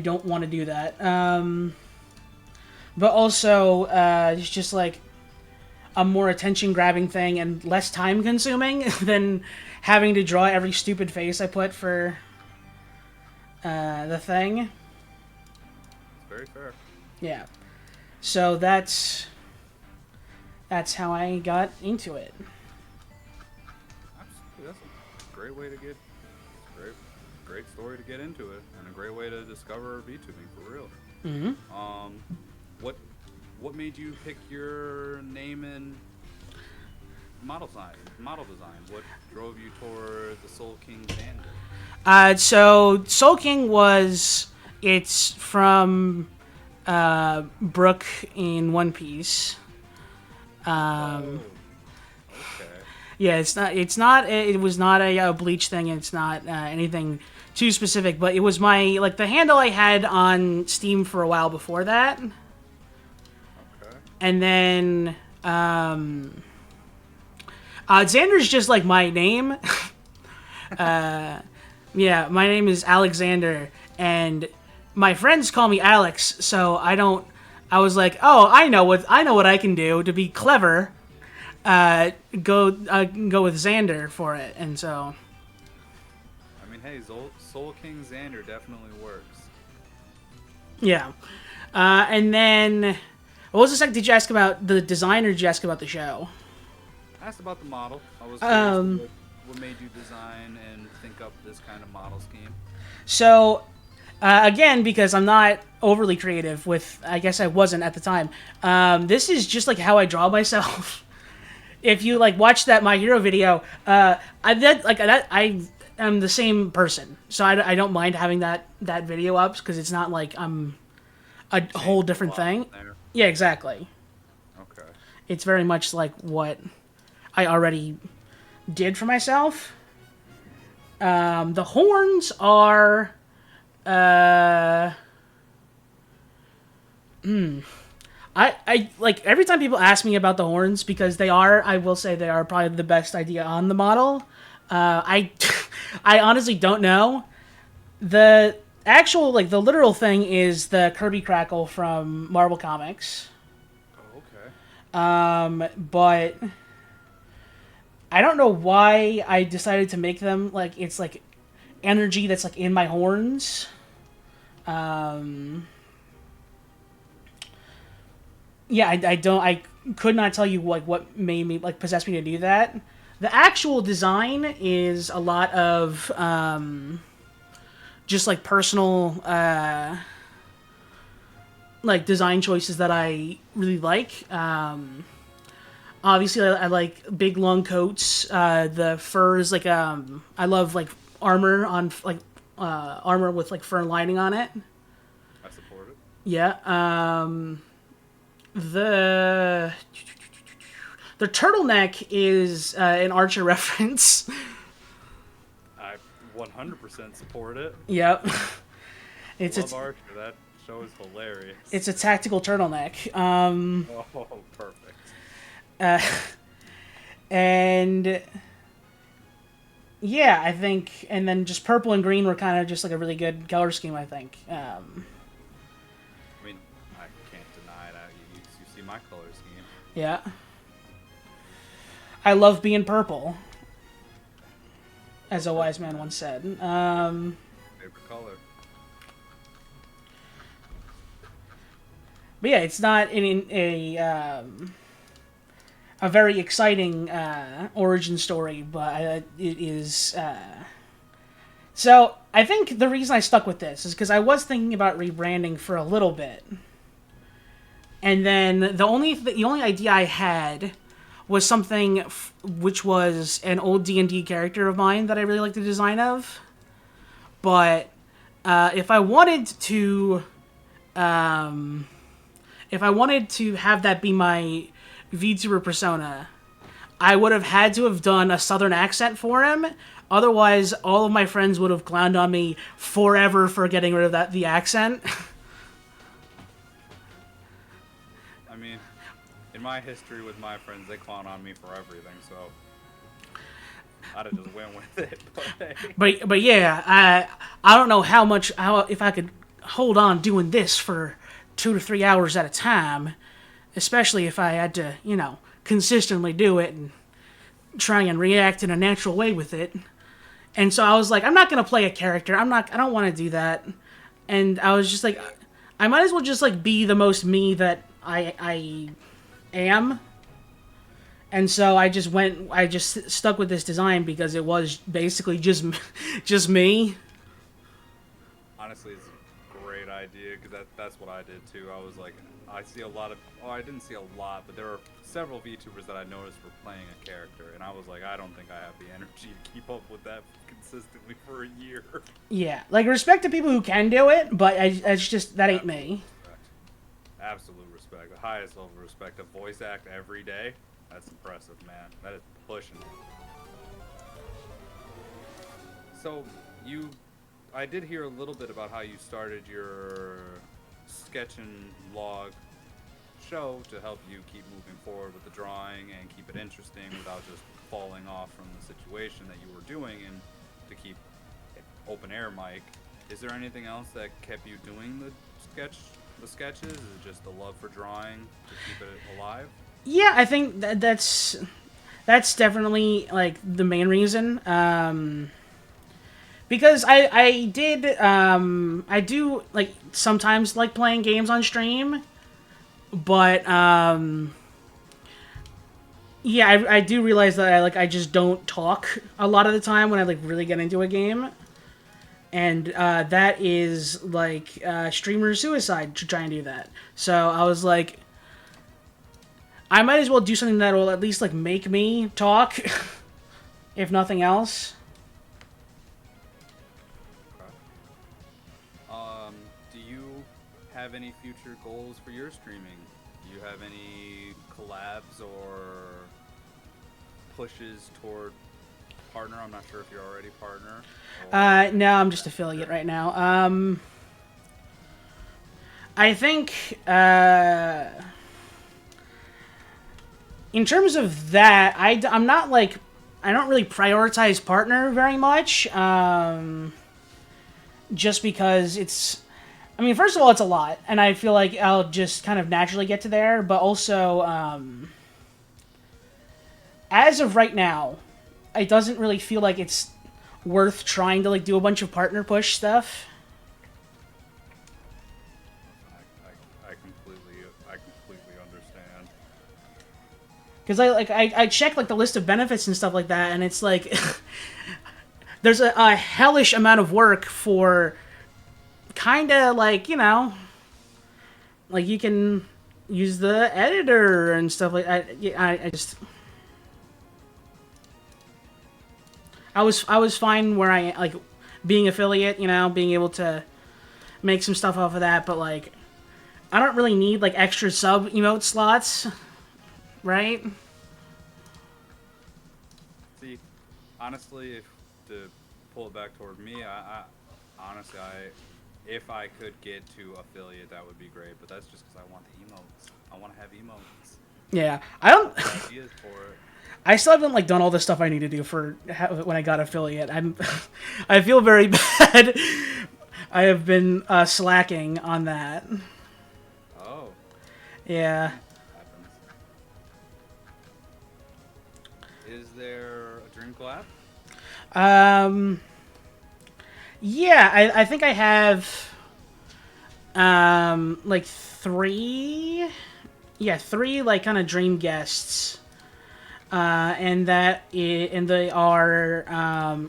don't want to do that, but also, it's just, like, a more attention-grabbing thing and less time-consuming than having to draw every stupid face I put for the thing. It's very fair. Yeah. So that's how I got into it. Absolutely. That's a great way to get... Great story to get into it, and a great way to discover VTubing, for real. Mm-hmm. What made you pick your name and model design? What drove you toward the Soul King Xander? So Soul King it's from Brook in One Piece. Okay. Yeah, it was not a Bleach thing, and it's not anything too specific, but it was the handle I had on Steam for a while before that. Okay. And then, Xander's just, like, my name. Yeah, my name is Alexander, and my friends call me Alex, so I was like, oh, I know what I can do to be clever. Go with Xander for it, and so... I mean, hey, Soul King Xander definitely works. Yeah. And then... What was the second? Did you ask about the design, or did you ask about the show? I asked about the model. I was curious what made you design and think up this kind of model scheme. So, again, because I'm not overly creative I guess I wasn't at the time, this is just, like, how I draw myself. If you, like, watch that My Hero video, I am the same person, so I don't mind having that video up, because it's not like I'm a whole different thing. Yeah, exactly. Okay. It's very much like what I already did for myself. The horns are... I like, every time people ask me about the horns, because I will say they are probably the best idea on the model. I honestly don't know. The actual, like, the literal thing is the Kirby Crackle from Marvel Comics. Oh, okay. But I don't know why I decided to make them like it's like energy that's like in my horns. Yeah, I don't. I could not tell you like what made me like possess me to do that. The actual design is a lot of just like personal like design choices that I really like. Obviously, I like big long coats. The fur is like I love like armor on like armor with like fur lining on it. I support it. Yeah. The the turtleneck is an Archer reference. I 100% support it. Yep. It's Love Archer. That show is hilarious. It's a tactical turtleneck. Oh, perfect. And yeah, I think, and then just purple and green were kind of just like a really good color scheme, I think. I mean, I can't deny that. You see my color scheme. Yeah. I love being purple, as a wise man once said. Favorite color. But yeah, it's not in a very exciting origin story, but it is. So I think the reason I stuck with this is because I was thinking about rebranding for a little bit, and then the only idea I had was something which was an old D&D character of mine that I really like the design of, but if I wanted to have that be my VTuber persona, I would have had to have done a southern accent for him. Otherwise, all of my friends would have clowned on me forever for getting rid of the accent. I mean, in my history with my friends, they clown on me for everything, so I'd have just went with it. But yeah, I don't know how if I could hold on doing this for 2 to 3 hours at a time, especially if I had to, consistently do it and try and react in a natural way with it. And so I was like, I'm not going to play a character. I don't want to do that. And I was just like, I might as well just like be the most me that I am. And so I just stuck with this design because it was basically just me. Honestly, it's a great idea because that's what I did too. I was like, I see a lot of, I didn't see a lot, but there were several VTubers that I noticed were playing a character, and I was like, I don't think I have the energy to keep up with that consistently for a year. Yeah, like respect to people who can do it, but it's just that ain't me. Absolute respect, the highest level of respect. To voice act every day, that's impressive, man. That is pushing it. So I did hear a little bit about how you started your sketch and log show to help you keep moving forward with the drawing and keep it interesting without just falling off from the situation that you were doing, and to keep open air mic. Is there anything else that kept you doing the sketches? Is it just the love for drawing to keep it alive? Yeah, I think that's definitely like the main reason. Because I do like sometimes like playing games on stream, but yeah, I do realize that I just don't talk a lot of the time when I like really get into a game, and that is like streamer suicide to try and do that. So I was like, I might as well do something that will at least like make me talk, if nothing else. Do you have any future goals for your streaming? Do you have any collabs or pushes toward partner? I'm not sure if you're already partner. No, I'm just affiliate right now. I think in terms of that, I'm not like, I don't really prioritize partner very much. Just because I mean, first of all, it's a lot, and I feel like I'll just kind of naturally get to there. But also, as of right now, it doesn't really feel like it's worth trying to like do a bunch of partner push stuff. I completely understand. Because I check like the list of benefits and stuff like that, and it's like there's a hellish amount of work for kind of like, you know, like you can use the editor and stuff like I just I was fine where I like being affiliate, you know, being able to make some stuff off of that, but like I don't really need like extra sub emote slots, right? See, honestly, if to pull it back toward me, I honestly, if I could get to affiliate, that would be great. But that's just because I want the emotes. I want to have emotes. Yeah, I don't. Ideas for it. I still haven't like done all the stuff I need to do for when I got affiliate. I feel very bad. I have been slacking on that. Oh, Yeah. happens. Is there a dream collab? Um. Yeah, I think I have. Like three. Yeah, three like kind of dream guests. And and they are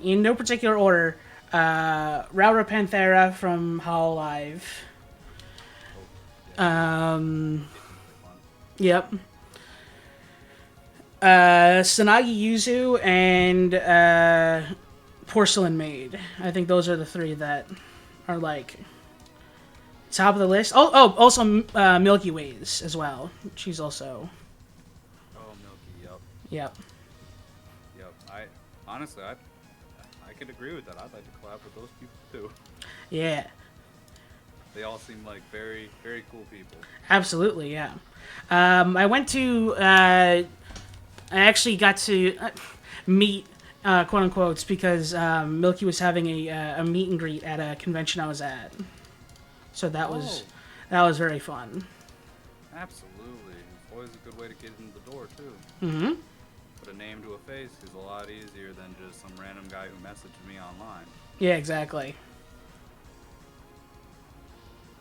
in no particular order. Raura Panthera from Hololive. Oh, yeah, Um, it's really fun. yep. Sanagi Yuzu and Porcelain Maid. I think those are the three that are like top of the list. Also Milky Ways as well. She's also. Oh, Milky. Yep. Yep. Yep. I could agree with that. I'd like to collab with those people too. Yeah. They all seem like very, very cool people. Absolutely. Yeah. I went to. I actually got to meet, quote unquote, because Milky was having a meet and greet at a convention I was at. So that was very fun. Absolutely. It's always a good way to get in the door too. Mm-hmm. Put a name to a face is a lot easier than just some random guy who messaged me online. Yeah, exactly.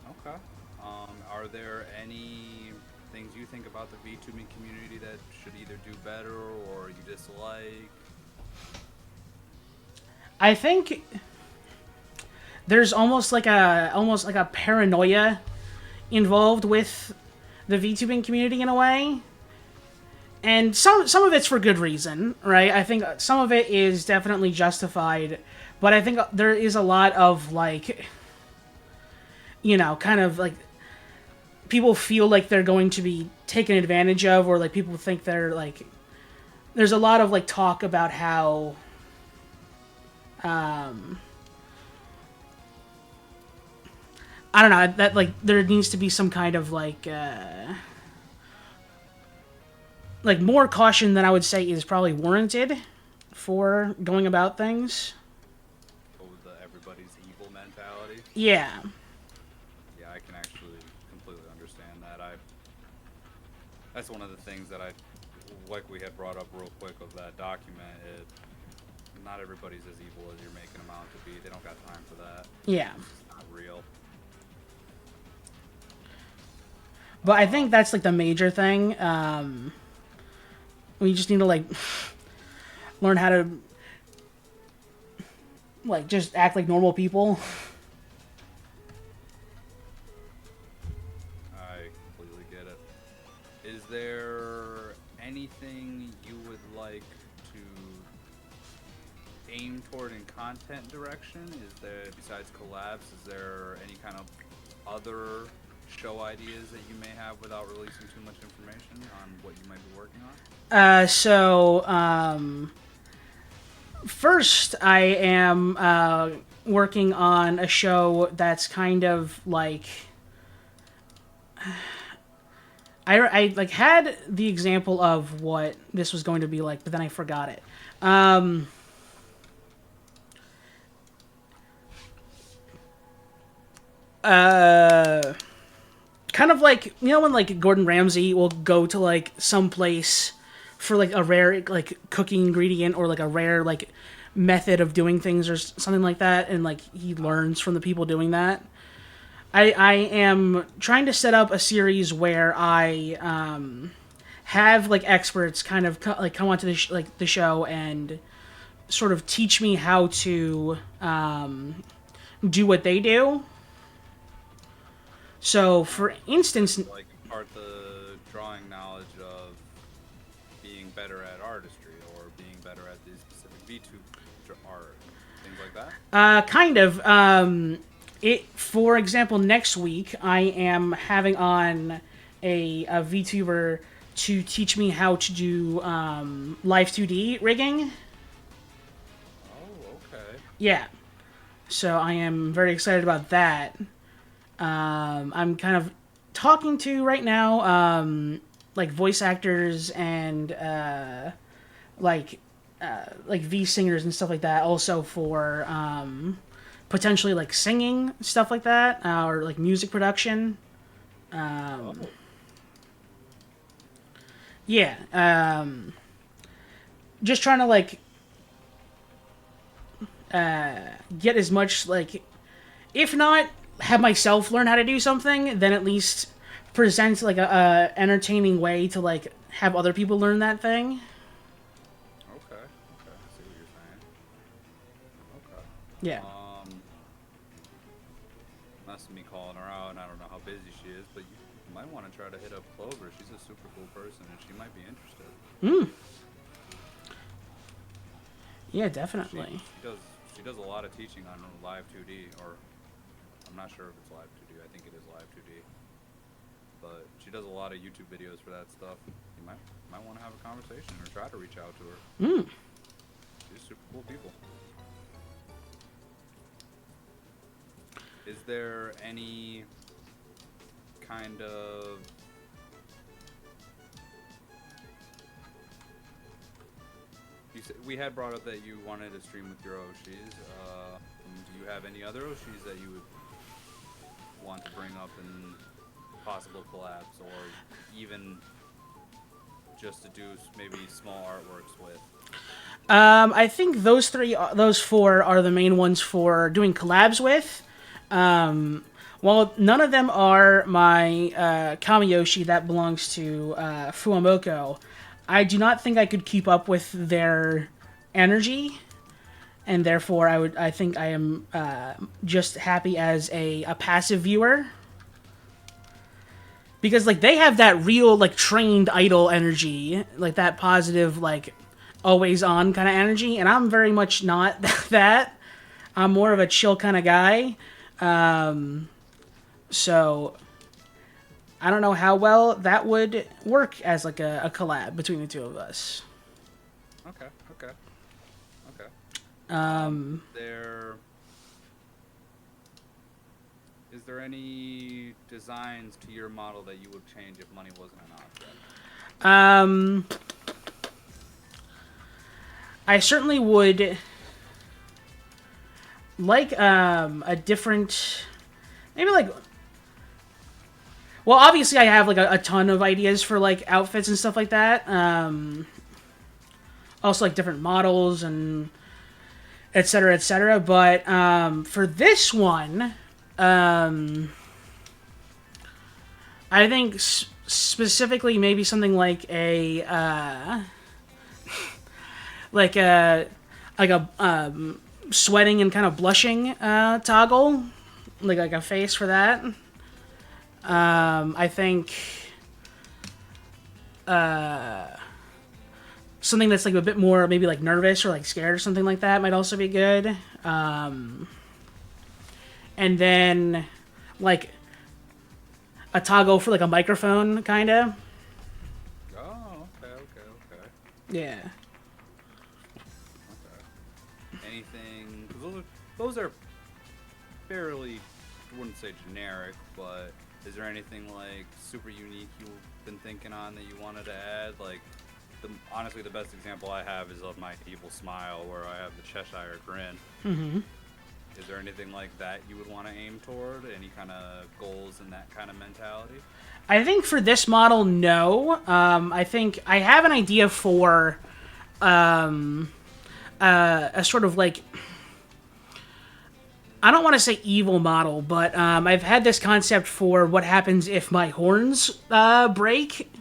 Okay. Are there any things you think about the VTubing community that should either do better or you dislike? I think there's almost like a paranoia involved with the VTubing community in a way. And some of it's for good reason, right? I think some of it is definitely justified, but I think there is a lot of like, you know, kind of like people feel like they're going to be taken advantage of, or like people think they're like. There's a lot of like talk about how. I don't know, that like there needs to be some kind of like more caution than I would say is probably warranted for going about things. Oh, the everybody's evil mentality? Yeah. Yeah, I can actually completely understand that. That's one of the things that like we had brought up real quick of that document. Not everybody's as evil as you're making them out to be. They don't got time for that. Yeah. It's not real. But I think that's like the major thing. We just need to like learn how to like just act like normal people. I completely get it. Is there anything you would like to aim toward in content direction? Is there, besides collabs, is there any kind of other show ideas that you may have without releasing too much information on what you might be working on? First, I am working on a show that's kind of like I like had the example of what this was going to be like, but then I forgot it. kind of like, you know, when like Gordon Ramsay will go to like some place for like a rare like cooking ingredient or like a rare like method of doing things or something like that, and like he learns from the people doing that. I am trying to set up a series where I have like experts kind of like come onto the show and sort of teach me how to do what they do. So, for instance, Like impart the drawing knowledge of being better at artistry or being better at the specific VTube art, things like that. kind of. For example, next week I am having on a VTuber to teach me how to do live 2D rigging. Oh, okay. Yeah. So I am very excited about that. I'm kind of talking to right now, like voice actors and like V singers and stuff like that. Also for potentially like singing stuff like that, or like music production. Oh, Yeah. Just trying to like get as much like, if not have myself learn how to do something, then at least present like a entertaining way to like have other people learn that thing. okay. Okay. I see what you're saying. Okay. Yeah. That's me calling her out, and I don't know how busy she is, but you might want to try to hit up Clover. She's a super cool person, and she might be interested. Yeah, definitely. She does a lot of teaching on live 2D, or I'm not sure if it's live 2D. I think it is live 2D, but she does a lot of YouTube videos for that stuff. You might want to have a conversation or try to reach out to her. She's super cool people. Is there any kind of we had brought up that you wanted to stream with your Oshis. Do you have any other Oshis that you would want to bring up in possible collabs, or even just to do maybe small artworks with? I think those four are the main ones for doing collabs with. While none of them are my Kamiyoshi that belongs to Fuamoko, I do not think I could keep up with their energy, and therefore I think I am just happy as a passive viewer. Because like they have that real like trained idol energy, like that positive like always on kind of energy, and I'm very much not that. I'm more of a chill kind of guy. So I don't know how well that would work as like a collab between the two of us. Okay. Okay. Okay. Is there any designs to your model that you would change if money wasn't an object? I certainly would like a different, maybe like, well, obviously I have like a ton of ideas for like outfits and stuff like that. Also like different models and et cetera, et cetera. But for this one, I think specifically maybe something like like a like a sweating and kind of blushing toggle, like a face for that. I think something that's like a bit more maybe like nervous or like scared or something like that might also be good. And then like a toggle for like a microphone, kind of. Oh, okay. Yeah. Okay. Anything? Because those are fairly, I wouldn't say generic, but is there anything like super unique you've been thinking on that you wanted to add? Like, honestly, the best example I have is of my evil smile, where I have the Cheshire grin. Mm-hmm. Is there anything like that you would want to aim toward? Any kind of goals in that kind of mentality? I think for this model, no. I think I have an idea for a sort of like, I don't want to say evil model, but I've had this concept for what happens if my horns break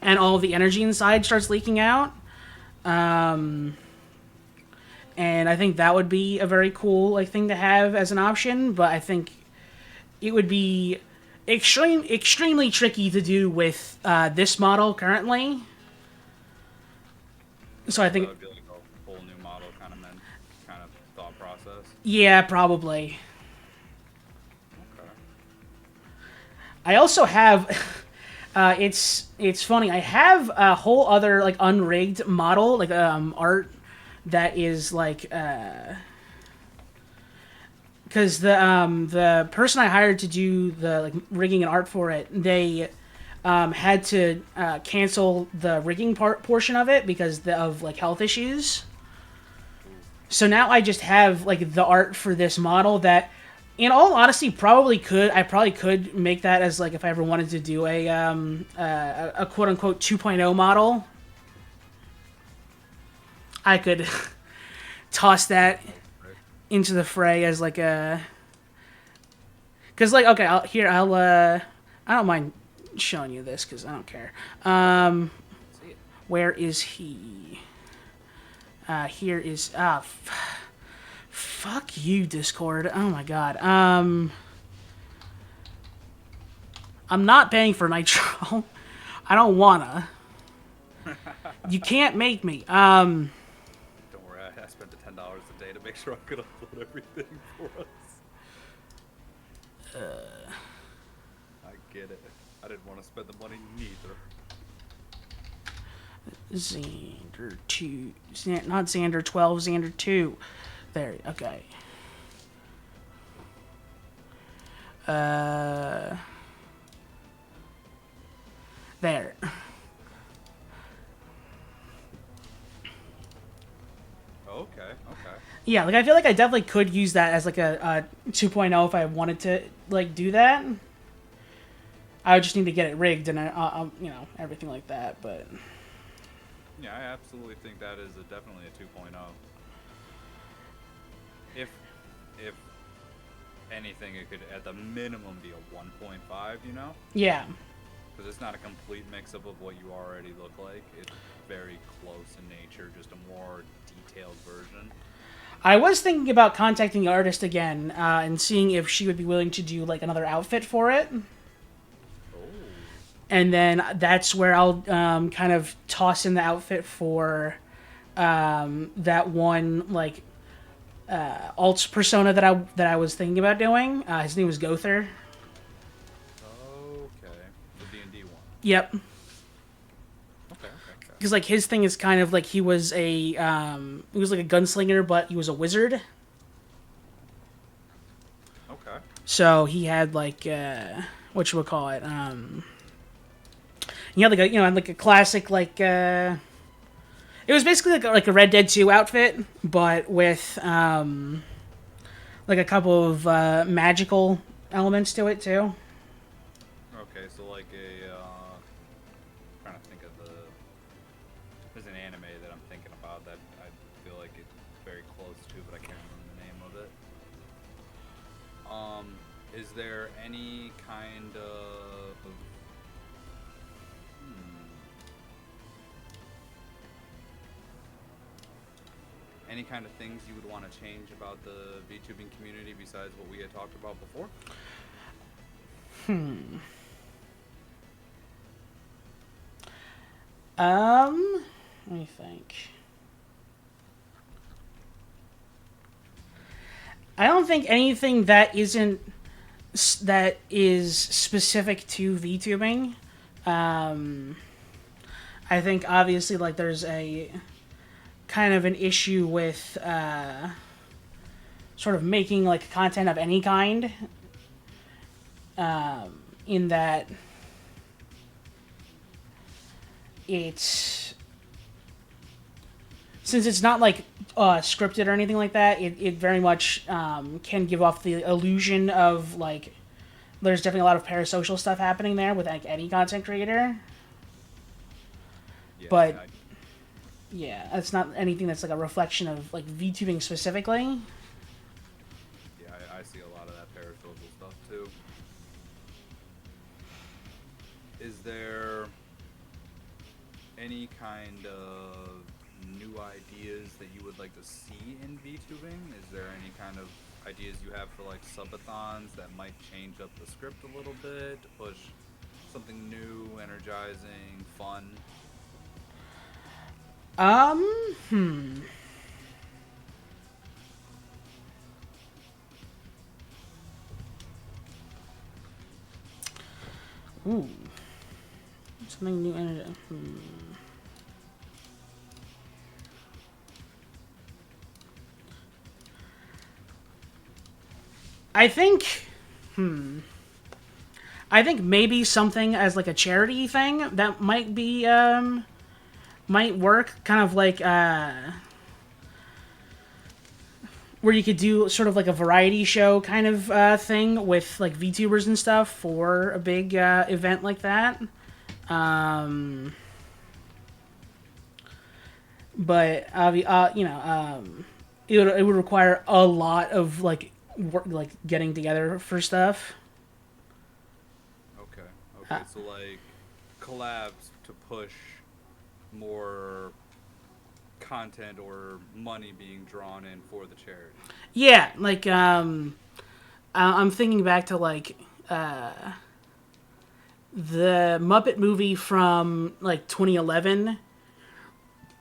and all the energy inside starts leaking out. And I think that would be a very cool like thing to have as an option, but I think it would be extremely tricky to do with this model currently. So I think That would be like a whole new model kind of thought process. yeah, probably. Okay. I also have it's funny. I have a whole other like unrigged model like art that is like because the person I hired to do the like rigging and art for it, they had to cancel the rigging portion of it because of like health issues. So now I just have like the art for this model that, in all honesty, I probably could make that as like if I ever wanted to do a quote unquote 2.0 model. I could toss that into the fray as like a, because like okay, I don't mind showing you this because I don't care. Where is he? Here is fuck you, Discord. Oh my god. I'm not paying for Nitro. I don't wanna. You can't make me. Don't worry, I spent the $10 a day to make sure I could upload everything for us. I get it. I didn't want to spend the money neither. Xander 2. Not Xander 12, Xander 2. There, okay. There. Okay. Yeah, like I feel like I definitely could use that as like a 2.0 if I wanted to like do that. I would just need to get it rigged and you know, everything like that, but Yeah, I absolutely think that is definitely a 2.0. If anything, it could at the minimum be a 1.5, you know? yeah. Because it's not a complete mix-up of what you already look like. It's very close in nature, just a more detailed version. I was thinking about contacting the artist again and seeing if she would be willing to do like another outfit for it. Oh. And then that's where I'll kind of toss in the outfit for that one like alt persona that I was thinking about doing. His name was Gother. Okay. The D&D one. Yep. Okay. Because like his thing is kind of like he was like a gunslinger, but he was a wizard. Okay. So he had like whatchamacallit, he had like a classic like it was basically like a Red Dead 2 outfit, but with like a couple of magical elements to it too. Okay, so like trying to think of there's an anime that I'm thinking about that I feel like it's very close to, but I can't remember the name of it. Is there any kind of any kind of things you would want to change about the VTubing community besides what we had talked about before? Let me think. I don't think anything that is specific to VTubing. I think obviously like there's a kind of an issue with sort of making like content of any kind. In that since it's not like scripted or anything like that. It very much can give off the illusion of like there's definitely a lot of parasocial stuff happening there with like any content creator. Yeah, But yeah, it's not anything that's like a reflection of like VTubing specifically. yeah, I see a lot of that parasocial stuff too. Is there any kind of new ideas that you would like to see in VTubing? Is there any kind of ideas you have for like subathons that might change up the script a little bit to push something new, energizing, fun? Hmm. Ooh. Something new and I think I think maybe something as like a charity thing that might be might work kind of like where you could do sort of like a variety show kind of thing with like VTubers and stuff for a big event like that. Um, but it would require a lot of like work, like getting together for stuff. Okay. Okay. So like collabs to push more content or money being drawn in for the charity. Yeah, like I'm thinking back to like the Muppet movie from like 2011,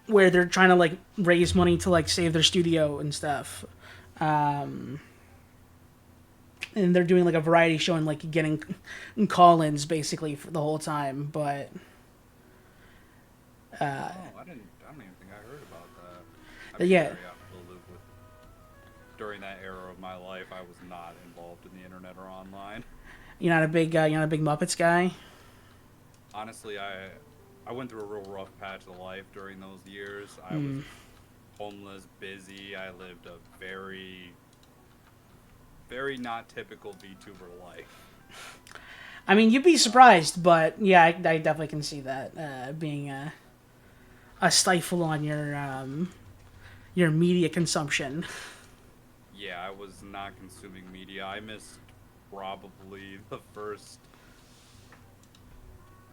where they're trying to like raise money to like save their studio and stuff. And they're doing like a variety show and like getting call-ins basically for the whole time. But Oh, I don't even think I heard about that. I'd be yeah, very out of the loop with. During that era of my life, I was not involved in the internet or online. you're not a big Muppets guy. Honestly, I went through a real rough patch of life during those years. I was homeless, busy. I lived a very, very not typical VTuber life. I mean, you'd be surprised, but yeah, I definitely can see that being a stifle on your media consumption. Yeah, I was not consuming media. I missed probably the first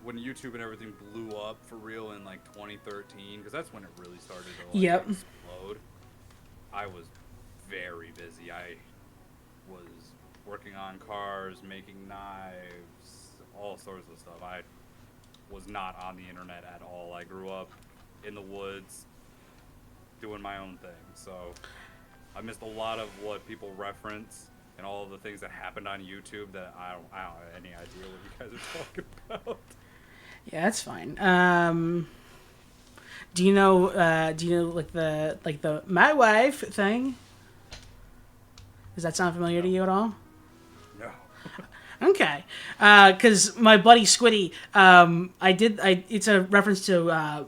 when YouTube and everything blew up for real in like 2013, because that's when it really started to like Yep. explode. I was very busy. I was working on cars, making knives, all sorts of stuff. I was not on the internet at all. I grew up in the woods doing my own thing. So I missed a lot of what people reference and all of the things that happened on YouTube that I don't have any idea what you guys are talking about. Yeah, that's fine. Do you know? Do you know like the my wife thing? Does that sound familiar to you at all? No. Okay, because my buddy Squiddy, it's a reference to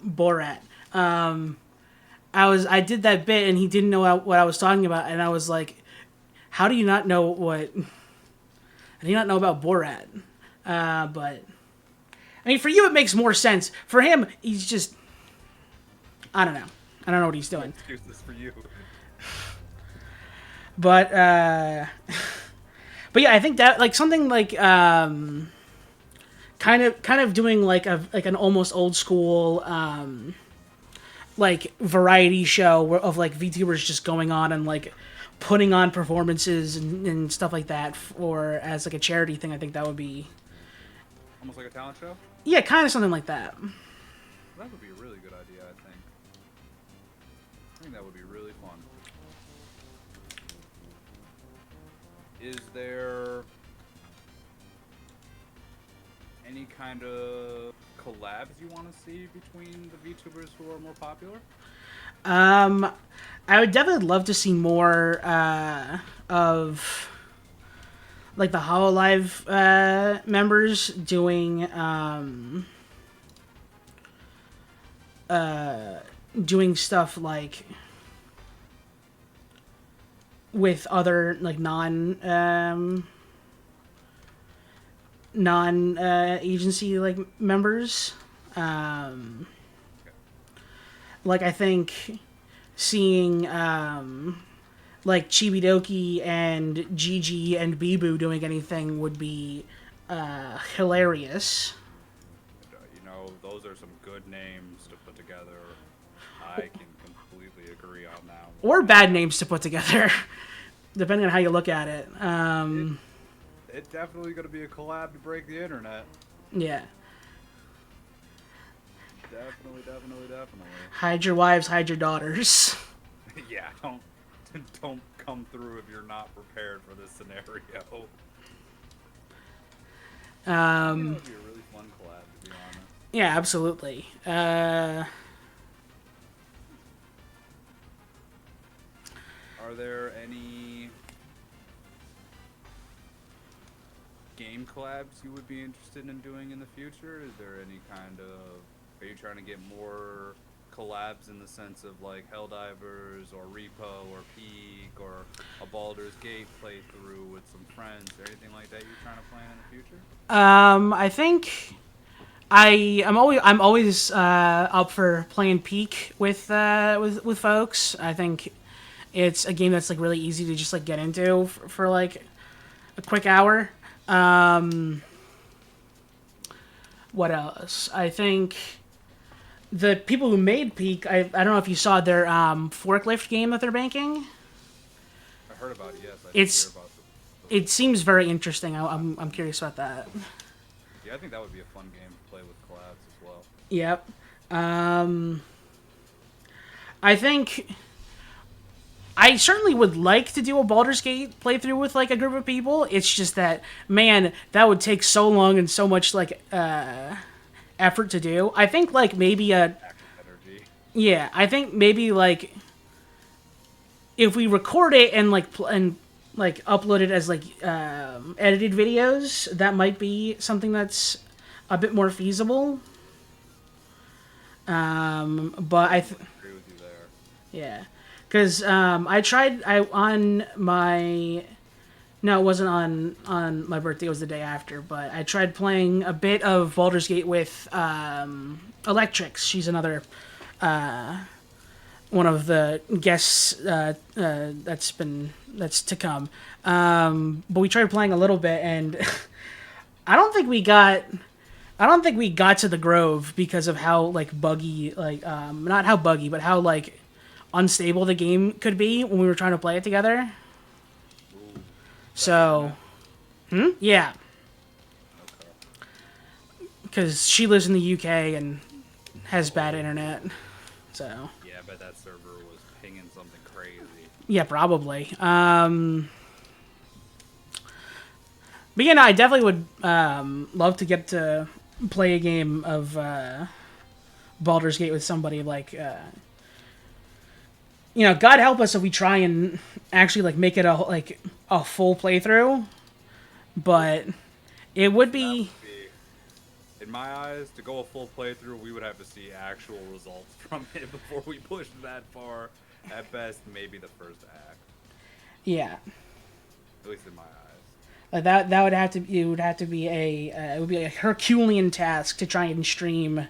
Borat. I did that bit and he didn't know what I was talking about, and I was like, "How do you not know what? How do you not know about Borat?" But I mean, for you it makes more sense. For him, he's just, I don't know. I don't know what he's doing. Excuses for you. But but yeah, I think that like something like kind of doing like an almost old school like variety show of like VTubers just going on and like putting on performances and stuff like that, or as like a charity thing. I think that would be Almost like a talent show? yeah, kind of something like that. That would be a really good idea, I think. I think that would be really fun. Is there any kind of collabs you want to see between the VTubers who are more popular? I would definitely love to see more of like the Hololive members doing stuff like with other like non agency like members. Like I think seeing like Chibidoki and Gigi and Bibu doing anything would be hilarious. Those are some good names to put together. I can completely agree on that one. Or bad names to put together, depending on how you look at it. It's definitely going to be a collab to break the internet. Yeah. Definitely. Hide your wives, hide your daughters. Yeah, don't come through if you're not prepared for this scenario. That would be a really fun collab, to be honest. Yeah, absolutely. Are there any game collabs you would be interested in doing in the future? Is there any kind of... Are you trying to get more collabs in the sense of like Helldivers or Repo or Peak or a Baldur's Gate playthrough with some friends or anything like that you're trying to plan in the future? I think I'm always up for playing Peak with folks. I think it's a game that's like really easy to just like get into for like a quick hour. What else? I think the people who made Peak, I don't know if you saw their forklift game that they're banking. I heard about it, yes. I It's did hear about it seems very interesting. I'm curious about that. Yeah, I think that would be a fun game to play with collabs as well. Yep. I think I certainly would like to do a Baldur's Gate playthrough with like a group of people. It's just that, man, that would take so long and so much like effort to do. I think like maybe Active energy. yeah, I think maybe like if we record it and like upload it as like edited videos, that might be something that's a bit more feasible. But I agree with you there. yeah, because I tried on my no, it wasn't on my birthday. It was the day after. But I tried playing a bit of Baldur's Gate with Electrix. She's another one of the guests that's to come. But we tried playing a little bit, and I don't think we got to the Grove because of how like buggy, like not how buggy, but how like unstable the game could be when we were trying to play it together. Ooh, So, yeah, okay. because she lives in the UK and has bad internet. So Yeah, I bet that server was pinging something crazy. yeah, probably. But yeah, no, I definitely would love to get to play a game of Baldur's Gate with somebody. Like, God help us if we try and actually like make it a full playthrough. But it would be. In my eyes, to go a full playthrough, we would have to see actual results from it before we push that far. At best, maybe the first act. Yeah. At least in my eyes. Like that would have to it would have to be it would be a Herculean task to try and stream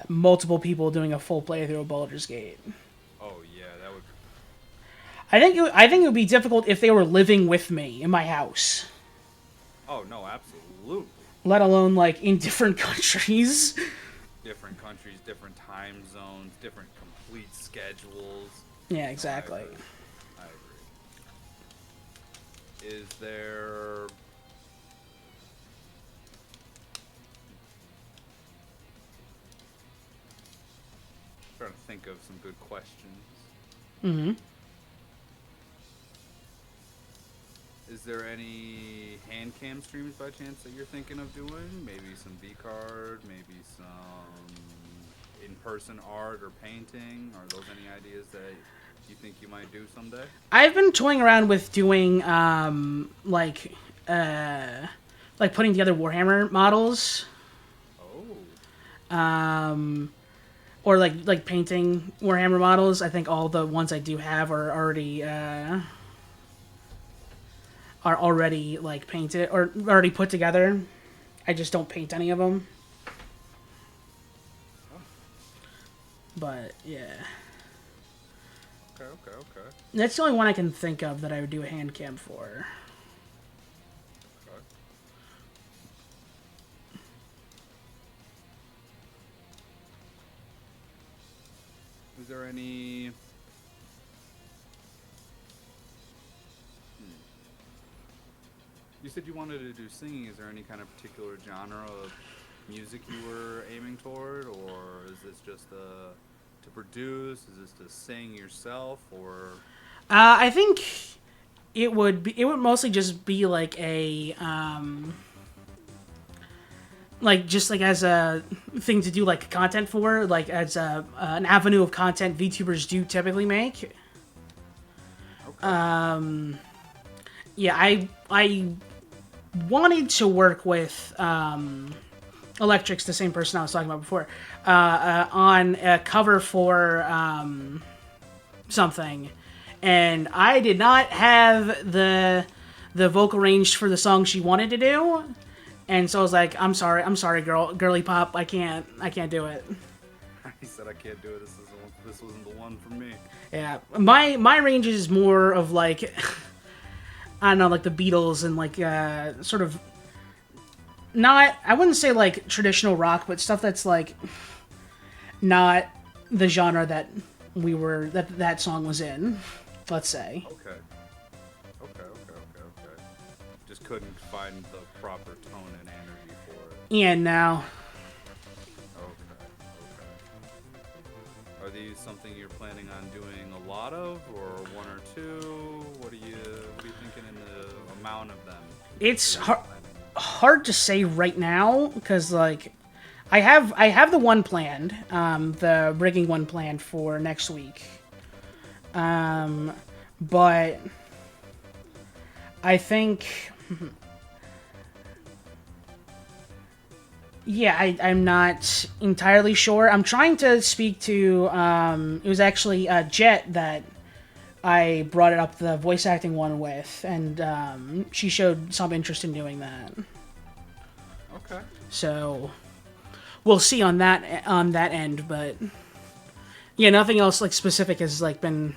multiple people doing a full playthrough of Baldur's Gate. Oh yeah, that would. I think it would be difficult if they were living with me in my house. Oh no, absolutely. Let alone like in different countries. Different countries, different time zones, different complete schedules. Yeah, exactly. I agree. Is there... I'm trying to think of some good questions. Mm-hmm. Is there any hand cam streams by chance that you're thinking of doing? Maybe some V-card, maybe some in-person art or painting? Are those any ideas that you think you might do someday? I've been toying around with doing like putting together Warhammer models. Oh. or like painting Warhammer models. I think all the ones I do have are already like painted or already put together. I just don't paint any of them. But yeah, Okay. that's the only one I can think of that I would do a hand cam for. Okay. Is there any? You said you wanted to do singing. Is there any kind of particular genre of music you were aiming toward, or is this just to produce? Is this to sing yourself, or? I think it would mostly just be like like just like as a thing to do like content for, like as an avenue of content VTubers do typically make. Okay. Yeah, I wanted to work with Electrix, the same person I was talking about before, on a cover for something, and I did not have the vocal range for the song she wanted to do, and so I was like, I'm sorry, girly pop, I can't do it. He said I can't do it. This wasn't the one for me. Yeah, my range is more of like I don't know, like the Beatles and like sort of not, I wouldn't say like traditional rock, but stuff that's like not the genre that that song was in, let's say. Okay. Just couldn't find the proper tone and energy for it. And now, Okay. Are these something you're planning on doing a lot of, or one or two? What are you thinking in the amount of them? it's hard to say right now because like I have the one planned, the rigging one planned for next week, but I think. Yeah, I'm not entirely sure. I'm trying to speak to, it was actually Jet that I brought it up the voice acting one with, and she showed some interest in doing that. Okay. So we'll see on that end, but yeah, nothing else like specific has like been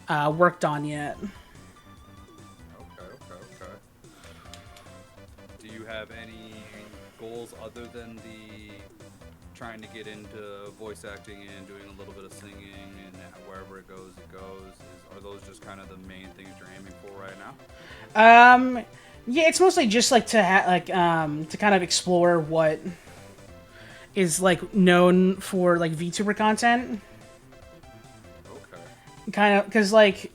worked on yet. Okay. Do you have any goals other than the trying to get into voice acting and doing a little bit of singing, and wherever it goes, are those just kind of the main things you're aiming for right now? Yeah, it's mostly just like to to kind of explore what is like known for like VTuber content. Okay. Kind of because like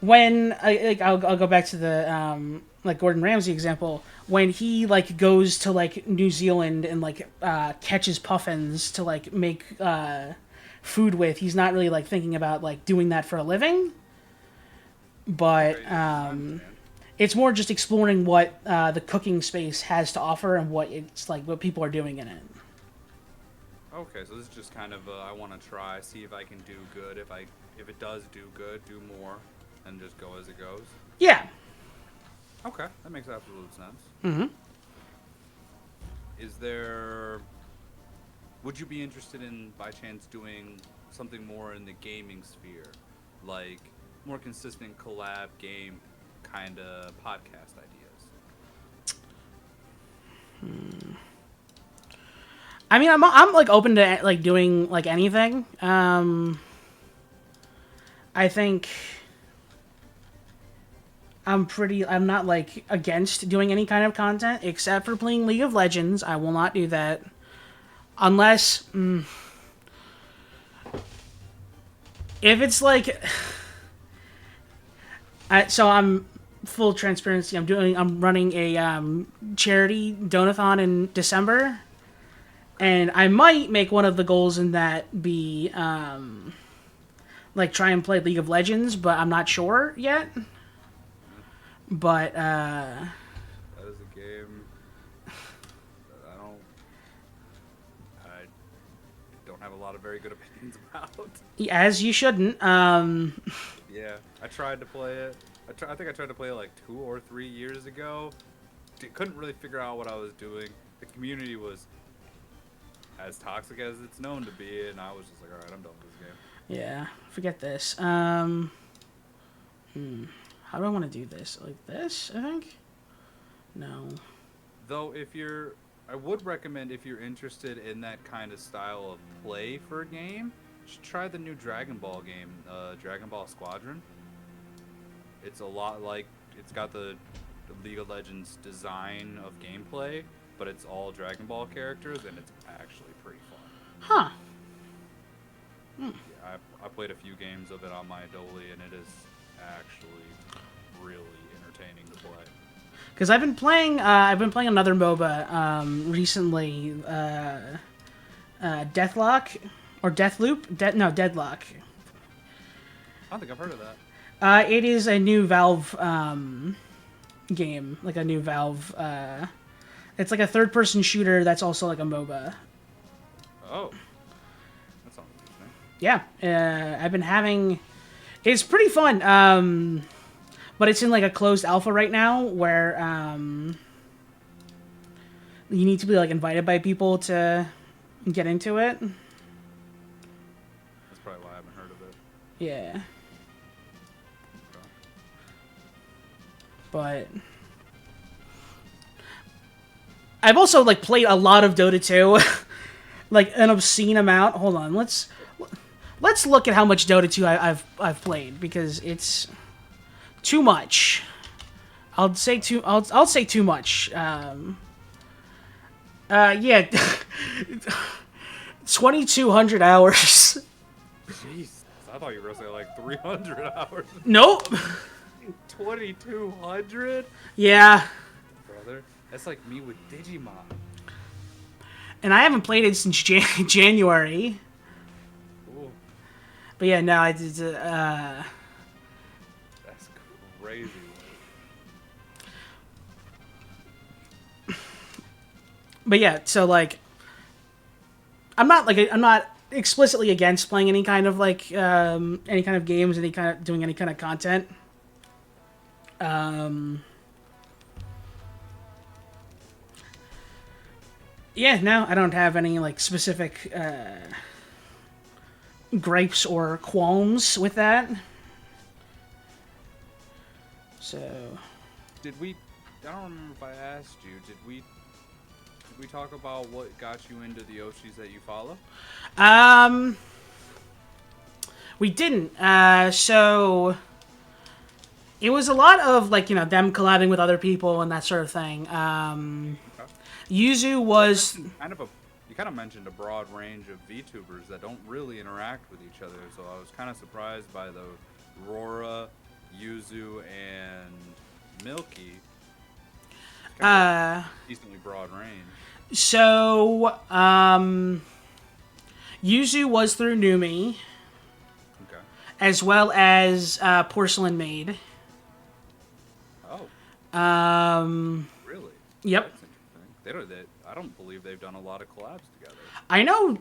when I'll go back to the like Gordon Ramsay example, when he like goes to like New Zealand and like catches puffins to like make food with, he's not really like thinking about like doing that for a living, but it's more just exploring what the cooking space has to offer and what it's like, what people are doing in it. Okay, so this is just kind of I want to try, see if I can do good. If it does do good, do more, and just go as it goes. Yeah. Okay, that makes absolute sense. Mm-hmm. Would you be interested in, by chance, doing something more in the gaming sphere? Like, more consistent collab game kind of podcast ideas? I mean, I'm like open to like doing like anything. I think I'm not like against doing any kind of content except for playing League of Legends. I will not do that unless if it's like so I'm full transparency. I'm running a charity donathon in December, and I might make one of the goals in that be like try and play League of Legends, but I'm not sure yet. But that is a game that have a lot of very good opinions about. As you shouldn't. Yeah, I tried to play it. I think I tried to play it like 2 or 3 years ago. Couldn't really figure out what I was doing. The community was as toxic as it's known to be, and I was just like, all right, I'm done with this game. Yeah, forget this. How do I want to do this? Like this, I think? No. Though, I would recommend if you're interested in that kind of style of play for a game, you should try the new Dragon Ball game, Dragon Ball Squadron. It's a lot like, it's got the League of Legends design of gameplay, but it's all Dragon Ball characters, and it's actually pretty fun. Huh. Yeah, I played a few games of it on my Dolly, and it is actually really entertaining to play. Because I've been playing another MOBA recently, Deathlock or Deathloop. Deadlock. I don't think I've heard of that. It is a new Valve game, like a new Valve. It's like a third-person shooter that's also like a MOBA. Oh, that sounds interesting. Yeah, I've been having. It's pretty fun. But it's in like a closed alpha right now, where you need to be like invited by people to get into it. That's probably why I haven't heard of it. Yeah. Okay. But I've also like played a lot of Dota 2, like an obscene amount. Hold on, let's look at how much Dota 2 I've played, because it's too much. I'll say too much. Yeah, 2,200 hours. Jeez, I thought you were gonna say like 300 hours. Nope. 2,200? Yeah. Brother, that's like me with Digimon. And I haven't played it since January. Ooh, But yeah, no, I did. that's crazy. But yeah, so like, I'm not explicitly against playing any kind of like any kind of games, doing any kind of content. Yeah, no, I don't have any like specific gripes or qualms with that. So, I don't remember if I asked you, did we talk about what got you into the Oshis that you follow? we didn't. So it was a lot of like, them collabing with other people and that sort of thing. Okay. Yuzu was You kind of mentioned a broad range of VTubers that don't really interact with each other, so I was kind of surprised by the Rora, Yuzu, and Milky. Decently broad range. So Yuzu was through Numi, Okay. as well as Porcelain Maid. Oh, really? Yep. That's interesting. I don't believe they've done a lot of collabs together. I know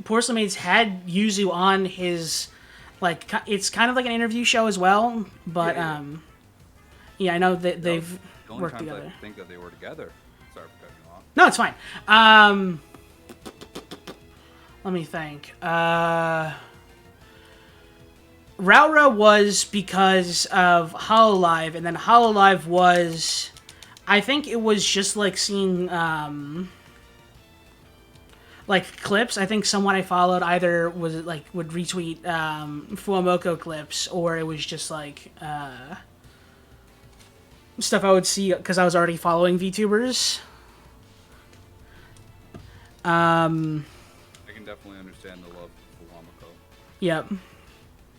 Porcelain Maid's had Yuzu on his, like, it's kind of like an interview show as well, but yeah, I know that they've The only worked times together. I think that they were together. Sorry for cutting you off. No, it's fine. Let me think. Raura was because of Hololive, and then Hololive was, I think it was just like seeing like clips. I think someone I followed either was like would retweet Fuamoko clips, or it was just like stuff I would see because I was already following VTubers. I can definitely understand the love for Fuamoko. Yep.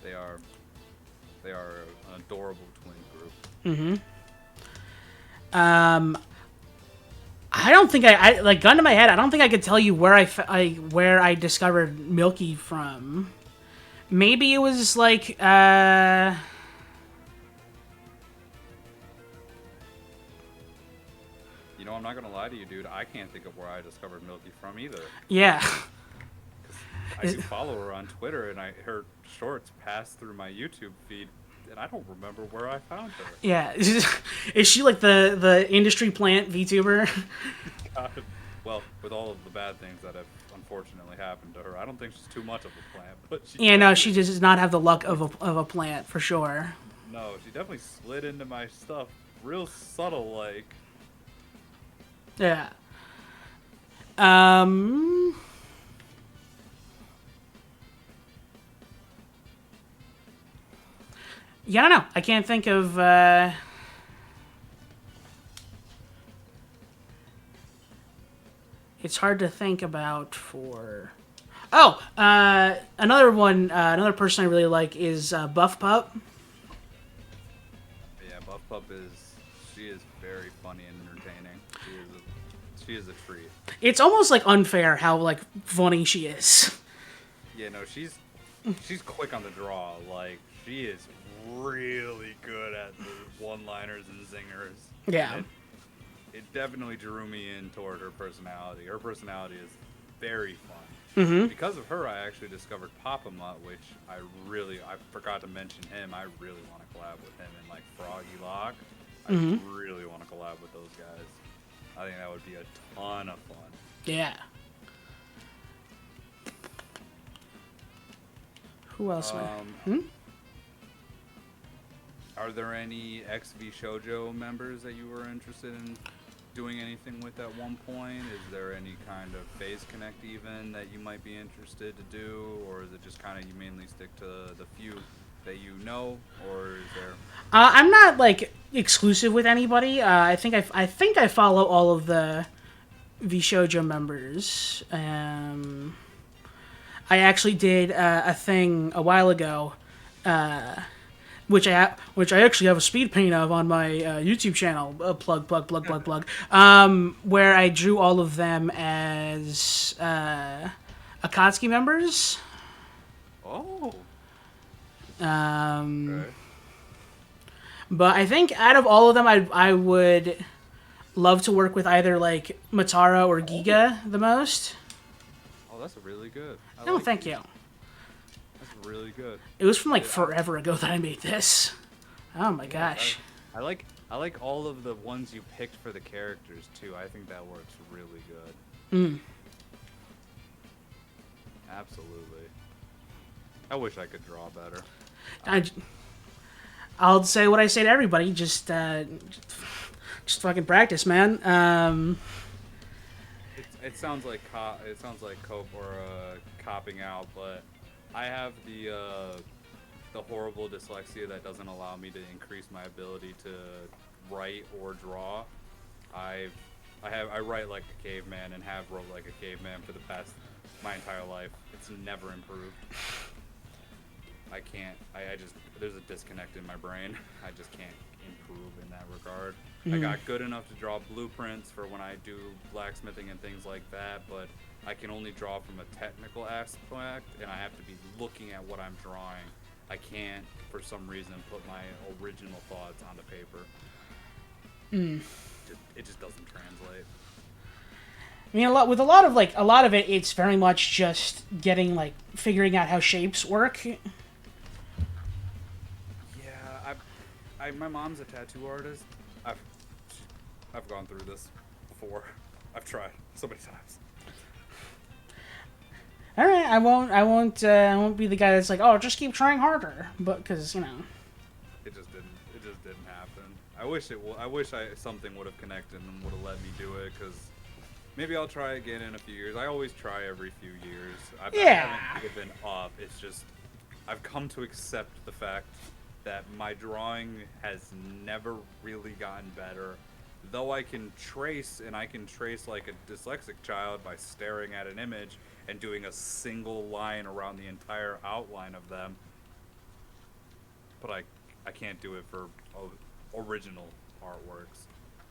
They are an adorable twin group. I don't think I like, gun to my head, I don't think I could tell you where I discovered Milky from. Maybe it was like You know, I'm not gonna lie to you, dude. I can't think of where I discovered Milky from either. yeah. I do follow her on Twitter, and her shorts pass through my YouTube feed, and I don't remember where I found her. Yeah, is she like the industry plant VTuber? God. Well, with all of the bad things that have unfortunately happened to her, I don't think she's too much of a plant. But Yeah, no, she just does not have the luck of a plant for sure. No, she definitely slid into my stuff real subtle like. Yeah. Yeah, I don't know. I can't think of. It's hard to think about for. Oh, another one. Another person I really like is Buff Pup. Yeah, Buff Pup she is very funny and entertaining. She is a treat. It's almost like unfair how like funny she is. Yeah, no, she's quick on the draw. Like she is really good at the one-liners and zingers. Yeah. It definitely drew me in toward her personality. Her personality is very fun. Mm-hmm. Because of her, I actually discovered Papa Mutt, which I forgot to mention him. I really want to collab with him and like Froggy Lock. I really want to collab with those guys. I think that would be a ton of fun. Yeah. Who else? Are there any XV Shoujo members that you were interested in doing anything with at one point? Is there any kind of phase connect even that you might be interested to do, or is it just kind of you mainly stick to the few that you know, or is there? I'm not like exclusive with anybody. I think I follow all of the VShojo members. I actually did a thing a while ago, which I actually have a speed paint of on my YouTube channel. Plug. Where I drew all of them as Akatsuki members. Oh. Okay. But I think out of all of them, I would love to work with either like Matara or Giga the most. Oh, that's really good. Thank you. That's really good. It was from like forever ago that I made this. Oh my gosh. I like all of the ones you picked for the characters too. I think that works really good. Absolutely. I wish I could draw better. I'll say what I say to everybody. Just fucking practice, man. It sounds like cope or copping out, but I have the horrible dyslexia that doesn't allow me to increase my ability to write or draw. I write like a caveman and have wrote like a caveman for my entire life. It's never improved. I can't. I just there's a disconnect in my brain. I just can't improve in that regard. I got good enough to draw blueprints for when I do blacksmithing and things like that, but I can only draw from a technical aspect, and I have to be looking at what I'm drawing. I can't, for some reason, put my original thoughts onto paper. It just doesn't translate. I mean, a lot of it, it's very much just figuring out how shapes work. My mom's a tattoo artist. I've gone through this before. I've tried so many times. All right, I won't be the guy that's like, oh, just keep trying harder, but because it just didn't happen. I wish something would have connected and would have let me do it, because maybe I'll try again in a few years. I always try every few years. I haven't given up. It's just I've come to accept the fact that my drawing has never really gotten better. Though I can trace like a dyslexic child by staring at an image and doing a single line around the entire outline of them. But I can't do it for original artworks.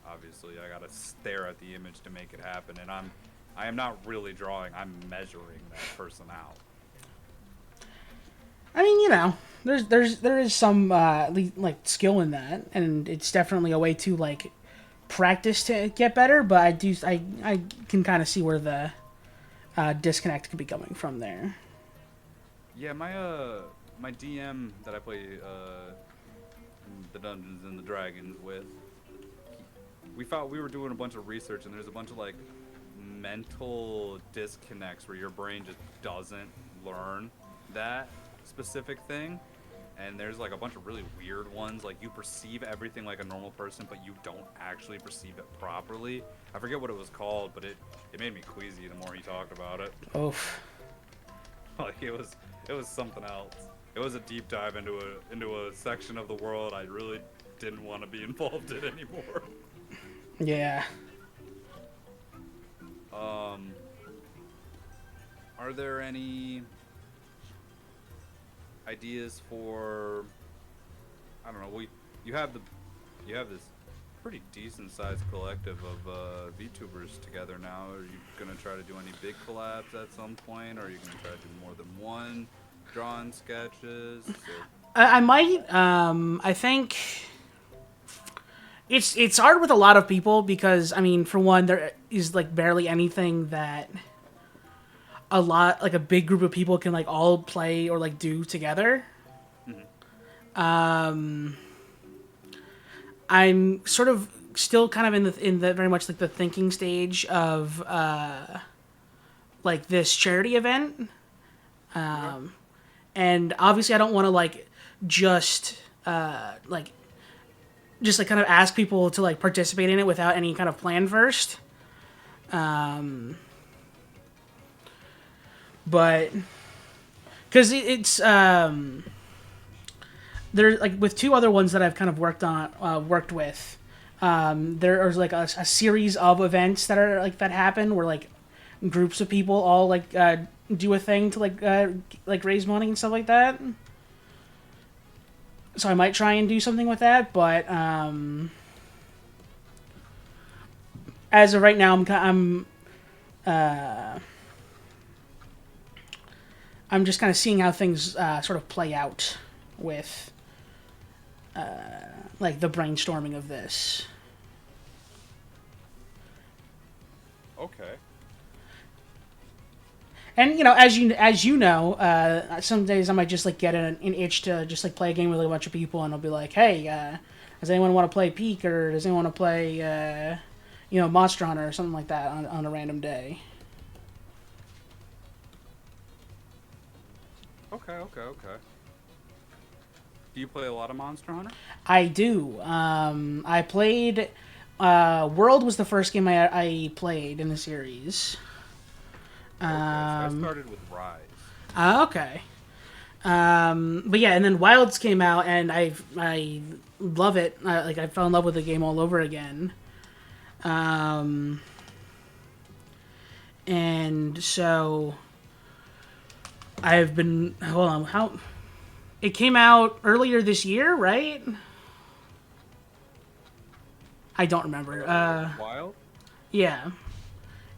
Obviously, I gotta stare at the image to make it happen, and I am not really drawing, I'm measuring that person out. I mean, there is some skill in that, and it's definitely a way to practice to get better. But I can kind of see where the disconnect could be coming from there. Yeah, my DM that I play the Dungeons and the Dragons with, we thought we were doing a bunch of research, and there's a bunch of like mental disconnects where your brain just doesn't learn that specific thing. And there's like a bunch of really weird ones, like you perceive everything like a normal person, but you don't actually perceive it properly. I forget what it was called, but it made me queasy the more he talked about it. Oof. Like it was something else. It was a deep dive into a section of the world I really didn't want to be involved in anymore. Yeah. Are there any ideas for, I don't know, you have this pretty decent sized collective of VTubers together now. Are you gonna try to do any big collabs at some point, or are you gonna try to do more than one drawn sketches? I might. I think it's hard with a lot of people because, I mean, for one, there is like barely anything that a big group of people can like all play or like do together. Mm-hmm. I'm sort of still kind of in the very much like the thinking stage of like this charity event. And obviously I don't want to like just like kind of ask people to like participate in it without any kind of plan first. But because it's there, like with two other ones that I've kind of worked with. There is like a series of events that are like that happen where like groups of people all like do a thing to like raise money and stuff like that. So I might try and do something with that, but as of right now, I'm just kind of seeing how things sort of play out with like the brainstorming of this. Okay. And you know, as you know, some days I might just like get an itch to just like play a game with a bunch of people, and I'll be like, "Hey, does anyone want to play Peak, or does anyone want to play, Monster Hunter or something like that on a random day?" Okay. Do you play a lot of Monster Hunter? I do. I played. World was the first game I played in the series. Okay, so I started with Rise. Okay. But yeah, and then Wilds came out, and I love it. I fell in love with the game all over again. And so I've been. Hold on, how? It came out earlier this year, right? I don't remember. Wild? Yeah.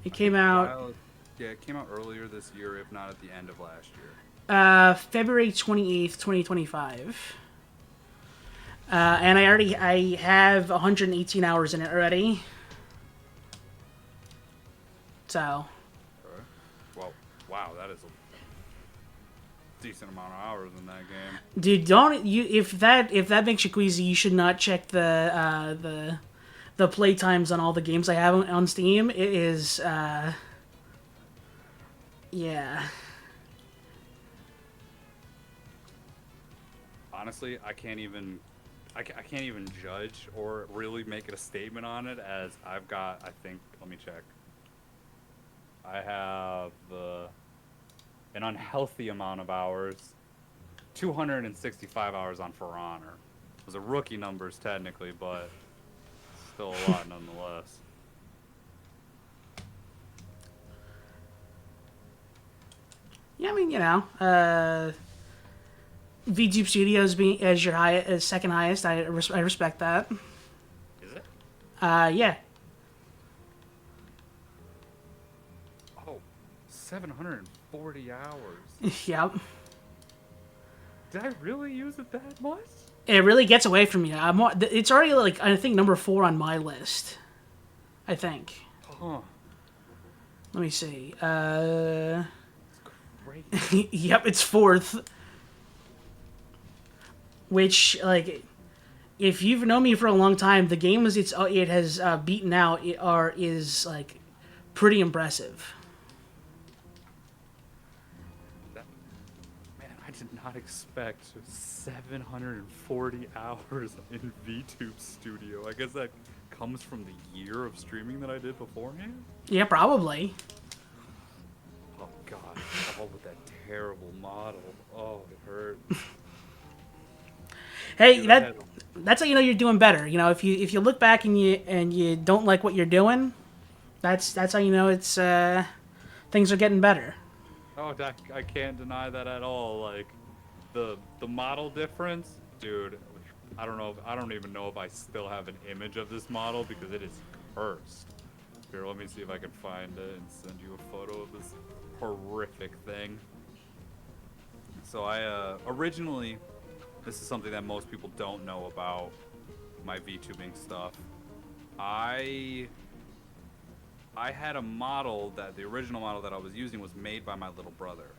It came out Wild. Yeah, it came out earlier this year, if not at the end of last year. February 28th, 2025. And I have 118 hours in it already. So. Okay. Well, wow, that is a decent amount of hours in that game. Dude, if that makes you queasy, you should not check the play times on all the games I have on Steam. It is yeah. Honestly, I can't even judge or really make it a statement on it, as I've got, I think, let me check. I have an unhealthy amount of hours, 265 hours on For Honor. Those are rookie numbers technically, but still a lot nonetheless. Yeah, I mean, VTube Studios being as your second highest, I respect that. Is it? Yeah. Oh, 740 hours. Yep. Did I really use it that much? It really gets away from you. It's already like I think number 4 on my list. I think. Huh. Let me see. great. Yep, it's fourth. Which, like, if you've known me for a long time, the games it has beaten out is like pretty impressive. That, man, I did not expect 740 hours in VTube Studio. I guess that comes from the year of streaming that I did beforehand. Yeah, probably. Oh god, all with that terrible model. Oh, it hurt. Hey, Dude, that's how you know you're doing better. You know, if you look back and you don't like what you're doing, that's how you know it's things are getting better. oh, I can't deny that at all. Like, the model difference, dude. I don't know. I don't even know if I still have an image of this model because it is cursed. Here, let me see if I can find it and send you a photo of this horrific thing. So I originally, this is something that most people don't know about my VTubing stuff. I had a model that the original model that I was using was made by my little brother,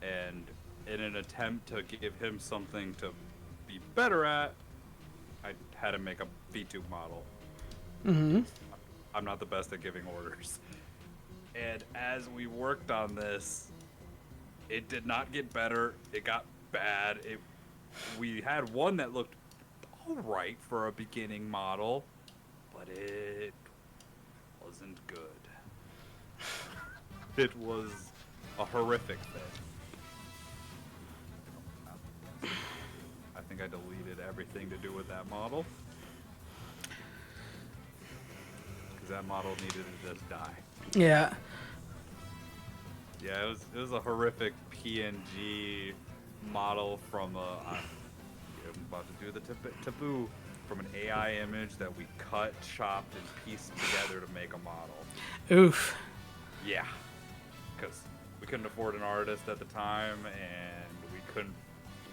and in an attempt to give him something to be better at, I had to make a VTube model. Mm-hmm. I'm not the best at giving orders. And as we worked on this, it did not get better. It got bad. We had one that looked all right for a beginning model, but it wasn't good. It was a horrific thing. I think I deleted everything to do with that model. Because that model needed to just die. Yeah. Yeah, it was a horrific PNG model from I'm about to do the taboo, from an AI image that we cut, chopped, and pieced together to make a model. Oof. Yeah, because we couldn't afford an artist at the time, and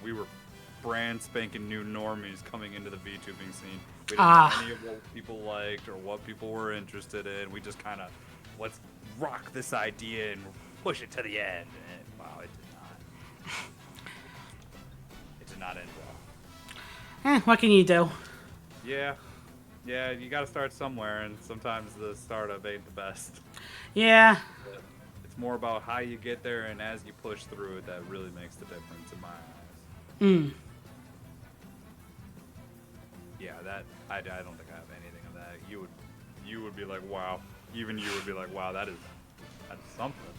we were brand spanking new normies coming into the VTubing scene. We didn't know any of what people liked or what people were interested in. We just kind of, let's rock this idea and push it to the end. And wow, it did not. It did not end well. What can you do? Yeah, you got to start somewhere, and sometimes the startup ain't the best. Yeah. But it's more about how you get there, and as you push through it, that really makes the difference in my eyes. Yeah, that I don't think I have anything of that. You would be like, wow. Even you would be like, wow, that's something.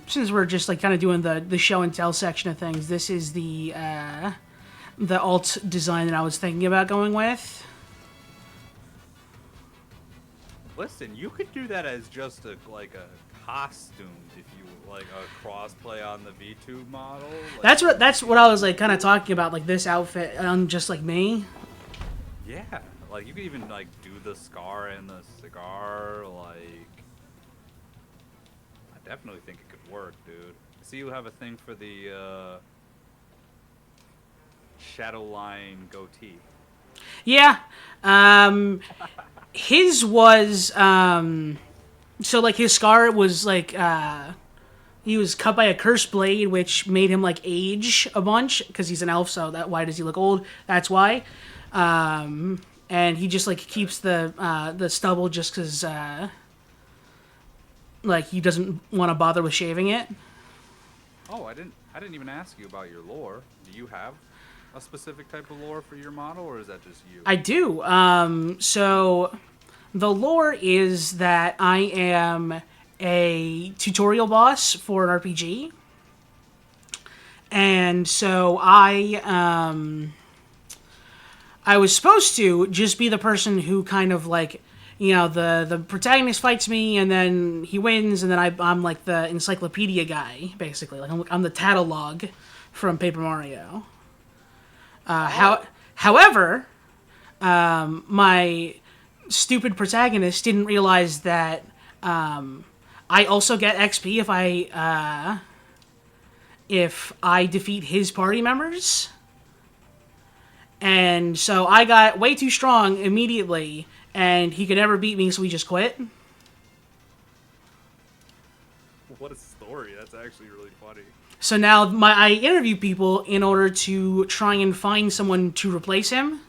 Since we're just like kind of doing the show and tell section of things, this is the alt design that I was thinking about going with. Listen, you could do that as just a costume if you like a crossplay on the VTube model. Like, That's what I was like kind of talking about, like this outfit on just like me. yeah, like you could even like do the scar and the cigar. Like, I definitely think it could work, dude. See, you have a thing for the shadow line goatee. Yeah. His was so like his scar was like he was cut by a cursed blade, which made him like age a bunch because he's an elf. So why does he look old? That's why. And he just like keeps the stubble just because like he doesn't want to bother with shaving it. Oh, I didn't even ask you about your lore. Do you have a specific type of lore for your model, or is that just you? I do. So the lore is that I am a tutorial boss for an RPG. And so I was supposed to just be the person who kind of like, you know, the protagonist fights me and then he wins, and then I'm like the encyclopedia guy, basically. Like I'm the catalog from Paper Mario. However, my stupid protagonist didn't realize that I also get XP if I defeat his party members. And so I got way too strong immediately, and he could never beat me, so we just quit. What a story. That's actually really funny. So now I interview people in order to try and find someone to replace him.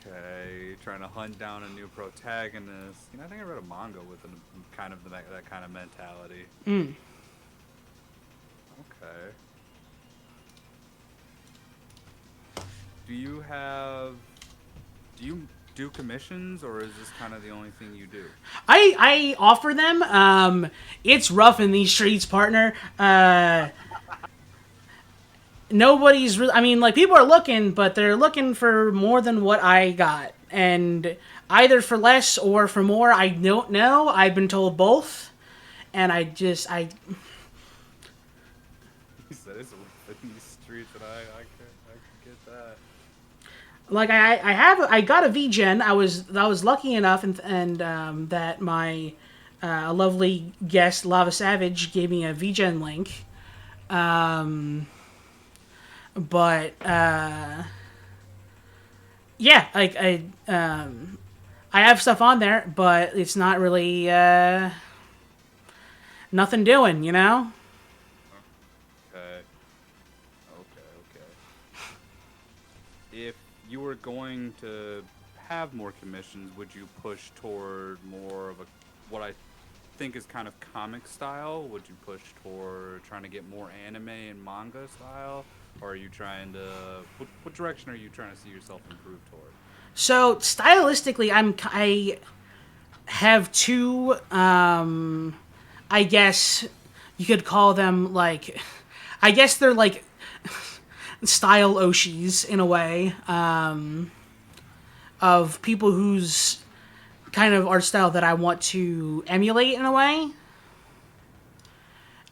Okay, trying to hunt down a new protagonist. I think I read a manga with kind of that kind of mentality. Okay. Do you do commissions, or is this kind of the only thing you do? I offer them. It's rough in these streets, partner. Nobody's really. I mean, like, people are looking, but they're looking for more than what I got, and either for less or for more. I don't know. I've been told both, and I. He said it's rough in these streets, and I can get that. Like, I got a VGen. I was lucky enough, and that my lovely guest Lava Savage gave me a VGen link. But yeah, like I have stuff on there, but it's not really nothing doing, you know. Okay. If you were going to have more commissions, would you push toward more of what I think is kind of comic style? Would you push toward trying to get more anime and manga style? Or are you trying to... What direction are you trying to see yourself improve toward? So stylistically, I have two. I guess you could call them like. I guess they're like style Oshis in a way. Of people whose kind of art style that I want to emulate in a way.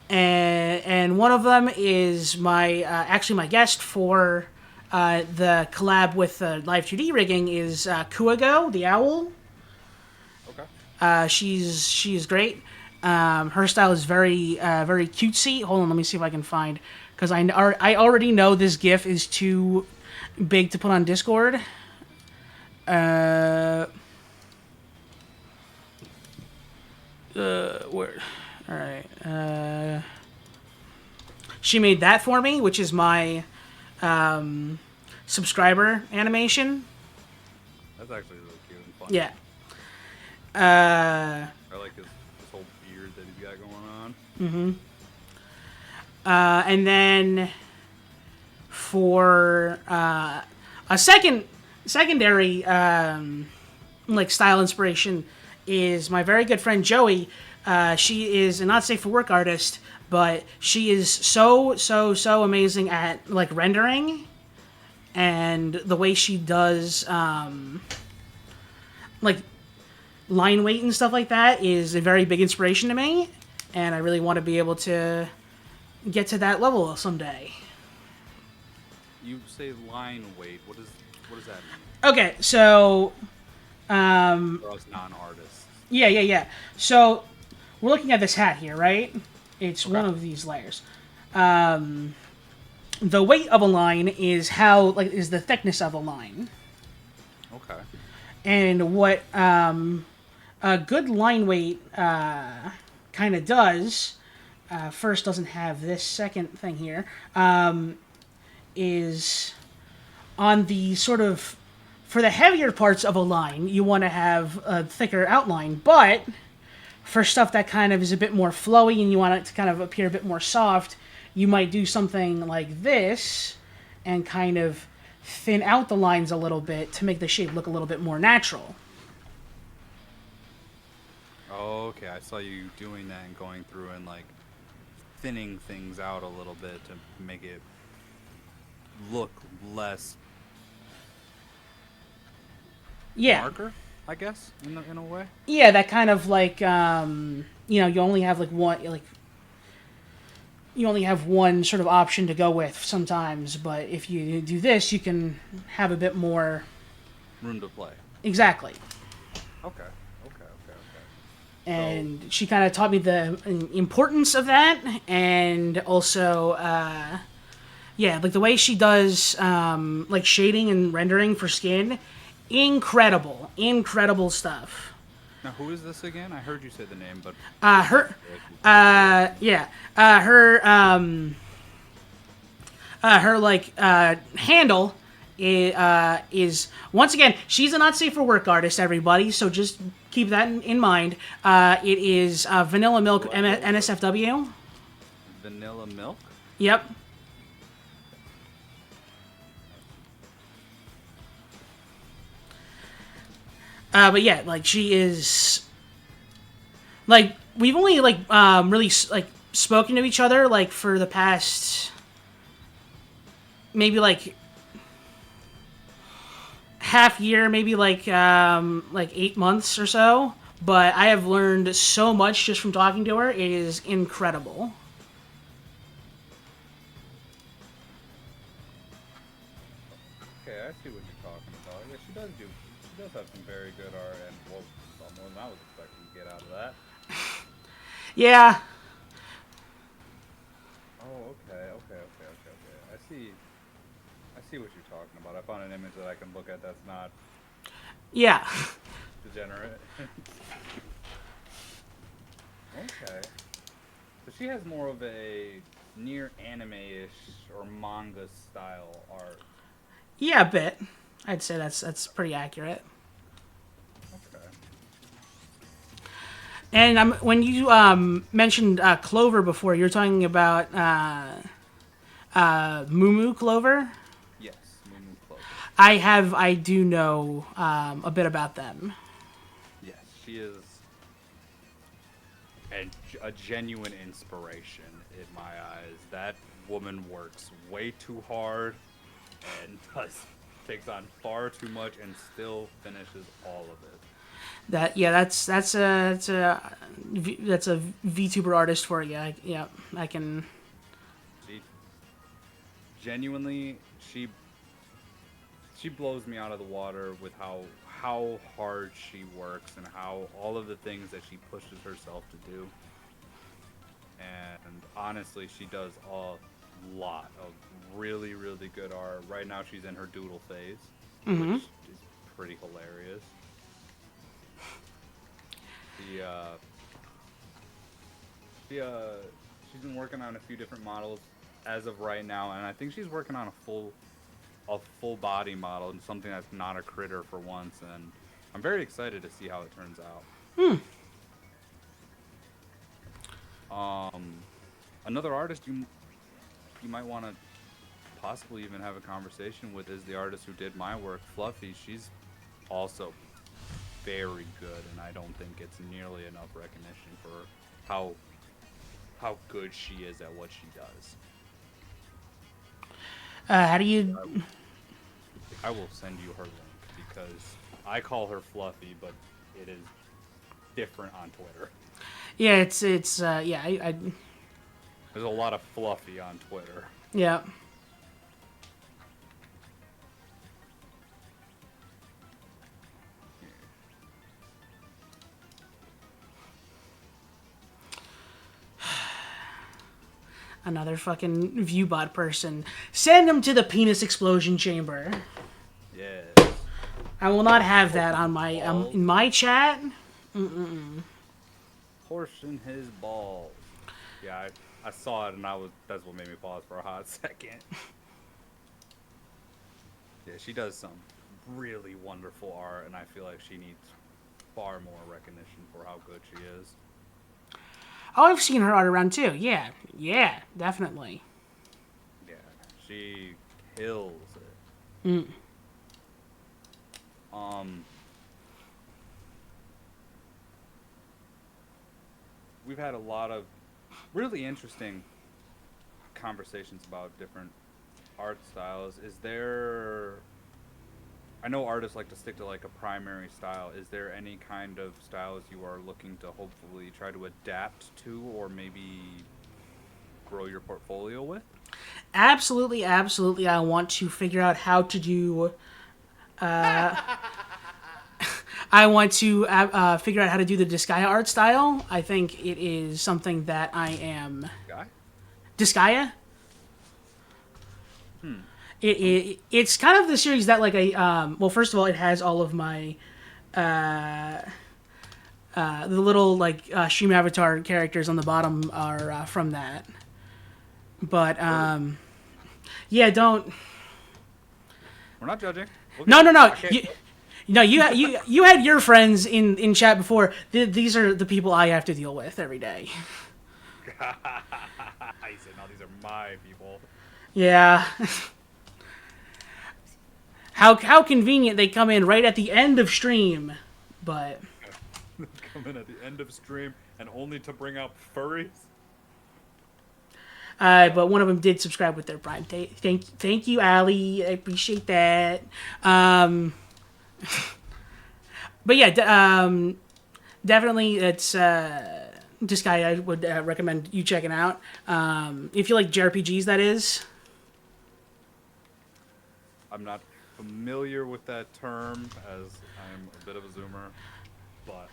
And one of them is my actually my guest for the collab with Live 2D rigging is Kuago, the owl. Okay. She's great. Her style is very very cutesy. Hold on, let me see if I can find, because I already know this GIF is too big to put on Discord. Where? All right. She made that for me, which is my subscriber animation. That's actually really cute and fun. Yeah. I like this whole beard that he's got going on. Mm-hmm. And then for a secondary like style inspiration is my very good friend Joey. She is a not safe for work artist, but she is so amazing at like rendering, and the way she does like line weight and stuff like that is a very big inspiration to me, and I really want to be able to get to that level someday. You say line weight. What does that mean? Okay, so For us non-artists. Yeah. So we're looking at this hat here, right? It's Okay. one of these layers. The weight of a line is is the thickness of a line. Okay. And what a good line weight kind of does, first doesn't have this second thing here, is on the sort of, for the heavier parts of a line, you want to have a thicker outline, but for stuff that kind of is a bit more flowy and you want it to kind of appear a bit more soft, you might do something like this and kind of thin out the lines a little bit to make the shape look a little bit more natural. Oh, okay. I saw you doing that and going through and like thinning things out a little bit to make it look less darker, I guess, in a way. Yeah, that kind of like you only have you only have one sort of option to go with sometimes, but if you do this, you can have a bit more room to play. Exactly. Okay. And she kind of taught me the importance of that, and also like the way she does like shading and rendering for skin, incredible stuff. Now, who is this again? I heard you say the name, but Her, yeah, her like handle is once again, she's a not safe for work artist, everybody. So just keep that in mind. It is Vanilla Milk NSFW. Vanilla Milk? Yep. But yeah, like she is like we've only like really like spoken to each other like for the past maybe like half year, maybe like 8 months or so. But I have learned so much just from talking to her. It is incredible. Okay, I see what you're talking about. Yeah, she does do. She does have some very good art, and well, a lot more than I was expecting to get out of that. Yeah. Oh, okay. I see. I see what you're talking about. I found an image that I can look at that's not Yeah. degenerate. Okay. So she has more of a near anime-ish or manga style art. Yeah, a bit. I'd say that's pretty accurate. Okay. And when you mentioned Clover before, you're talking about Moo Clover. Yes, Moo Clover. I do know a bit about them. Yes, she is a genuine inspiration in my eyes. That woman works way too hard and takes on far too much and still finishes all of it. That's a VTuber artist for you. Yeah, I can. She genuinely she blows me out of the water with how hard she works and how all of the things that she pushes herself to do. And honestly, she does a lot of really, really good art. Right now, she's in her doodle phase, which is pretty hilarious. She, uh, she's been working on a few different models as of right now, and I think she's working on a full body model and something that's not a critter for once. And I'm very excited to see how it turns out. Another artist you might want to possibly even have a conversation with is the artist who did my work, Fluffy. She's also very good, and I don't think it's nearly enough recognition for how good she is at what she does. How do you? I will send you her link because I call her Fluffy, but it is different on Twitter. Yeah, it's yeah. I There's a lot of Fluffy on Twitter. yeah. Another fucking viewbot person. Send him to the penis explosion chamber. Yes. I will not have that on my in my chat. Portion his balls. Yeah, I saw it and that's what made me pause for a hot second. Yeah, she does some really wonderful art, and I feel like she needs far more recognition for how good she is. Oh, I've seen her art around too. Yeah, definitely. Yeah, she kills it. We've had a lot of really interesting conversations about different art styles. Is there I know artists like to stick to like a primary style. Is there any kind of styles you are looking to hopefully try to adapt to or maybe grow your portfolio with? Absolutely. I want to figure out how to do. I want to figure out how to do the Disgaea art style. I think it is something that I am. Guy? Disgaea? It's kind of the series that like well, first of all, it has all of my The little like stream avatar characters on the bottom are from that. But yeah, don't. We're not judging. We'll No, no, no. okay. You had your friends in chat before. These are the people I have to deal with every day. He said, "No, these are my people." Yeah. How convenient they come in right at the end of stream, but Come in at the end of stream and only to bring out furries. but one of them did subscribe with their Prime. Thank you, Ali. I appreciate that. But yeah, definitely it's this guy I would recommend you checking out. If you like JRPGs, that is. I'm not familiar with that term as I'm a bit of a zoomer, but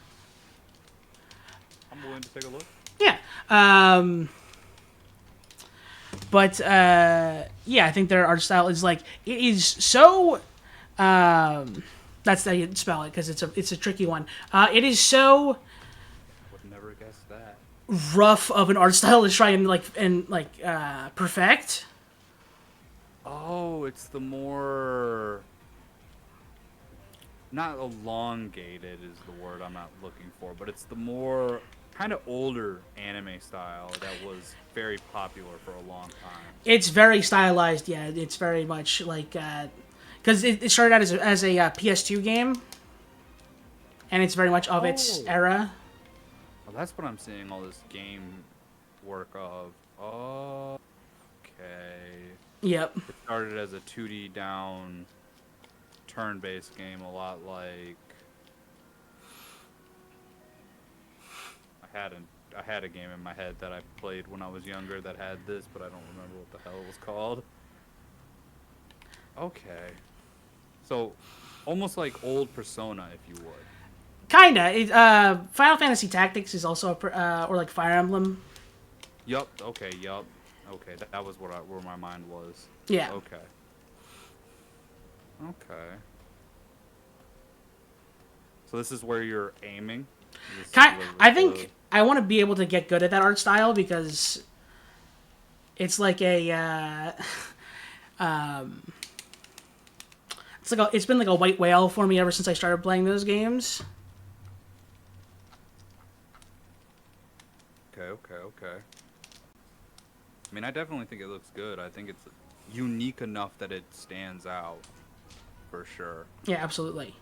I'm willing to take a look. Yeah. But yeah, I think their art style is like it is so. That's how you spell it because it's a tricky one. It is so Would never guess that. rough of an art style to try and perfect. Oh, it's the more not elongated is the word I'm not looking for, but it's the more kind of older anime style that was very popular for a long time. It's very stylized. Yeah, it's very much like because it started out as a PS2 game, and it's very much of its era. Well, that's what I'm seeing all this game work of. Oh, okay. Yep. It started as a 2D down turn-based game, a lot like I had a game in my head that I played when I was younger that had this, but I don't remember what the hell it was called. Okay. So, almost like old Persona, if you would. Kinda. Final Fantasy Tactics is also or like Fire Emblem. Yup. Okay. Yup. Okay. That was where my mind was. Yeah. Okay. Okay. So this is where you're aiming. I think I want to be able to get good at that art style because it's like a it's been like a white whale for me ever since I started playing those games. Okay. I mean, I definitely think it looks good. I think it's unique enough that it stands out, for sure. Yeah, absolutely.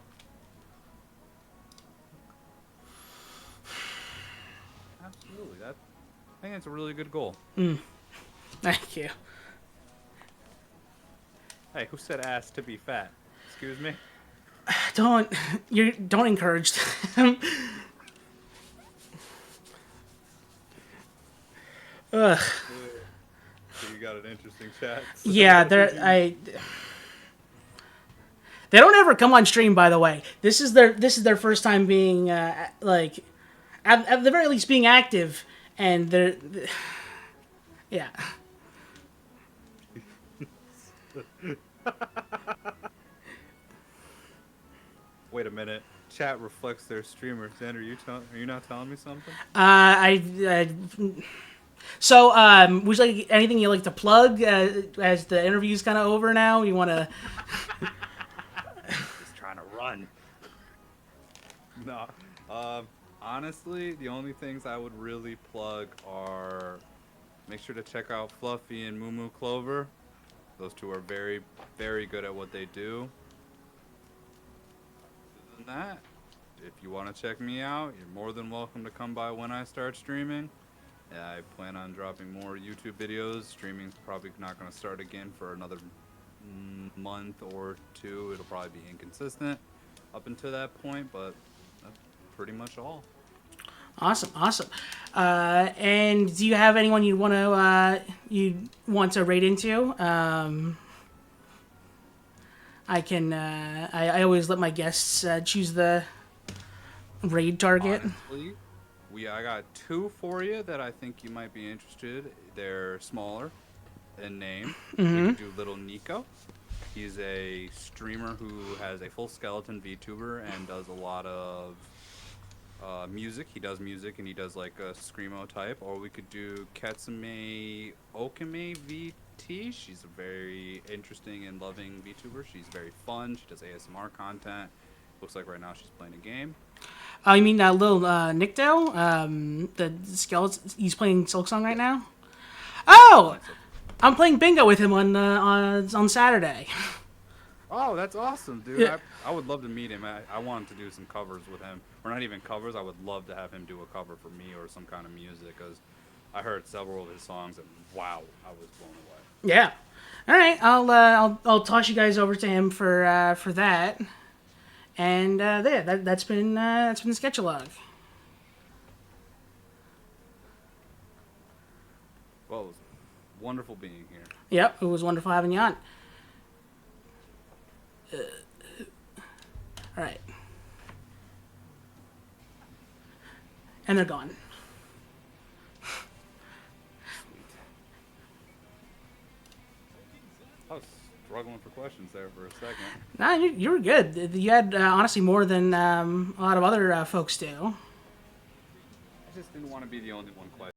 Absolutely. I think it's a really good goal. Thank you. Hey, who said ass to be fat? Excuse me? Don't encourage them. Ugh. So you got an interesting chat. Yeah, they don't ever come on stream. By the way, this is their first time being like at the very least being active, and yeah. Wait a minute. Chat reflects their streamers. Xander, are you not telling me something? So, would you like anything you like to plug as the interview's kind of over now? You want to? Just trying to run. No. Honestly, the only things I would really plug are make sure to check out Fluffy and Moo Moo Clover. Those two are very, very good at what they do. Other than that, if you want to check me out, you're more than welcome to come by when I start streaming. I plan on dropping more YouTube videos. Streaming's probably not going to start again for another month or two. It'll probably be inconsistent up until that point, but that's pretty much all. Awesome. And do you have anyone you want to raid into? I can. I always let my guests choose the raid target. Honestly, I got two for you that I think you might be interested. They're smaller in name. We can do Little Nico. He's a streamer who has a full skeleton VTuber and does a lot of music. He does music and he does like a screamo type. Or we could do Katsume Okame VT. She's a very interesting and loving VTuber. She's very fun. She does ASMR content. Looks like right now she's playing a game. Oh, you mean little Nick Dale? The skeleton. He's playing Silksong right now. Oh, I'm playing bingo with him on Saturday. Oh, that's awesome, dude. Yeah. I would love to meet him. I wanted to do some covers with him. Or not even covers. I would love to have him do a cover for me or some kind of music because I heard several of his songs and wow, I was blown away. Yeah. All right. I'll toss you guys over to him for that. And there, that's been the sketchalog. Well, it was wonderful being here. Yep, it was wonderful having you on. All right. And they're gone. I was struggling for questions there for a second. Nah, you were good. You had honestly more than a lot of other folks do. I just didn't want to be the only one question.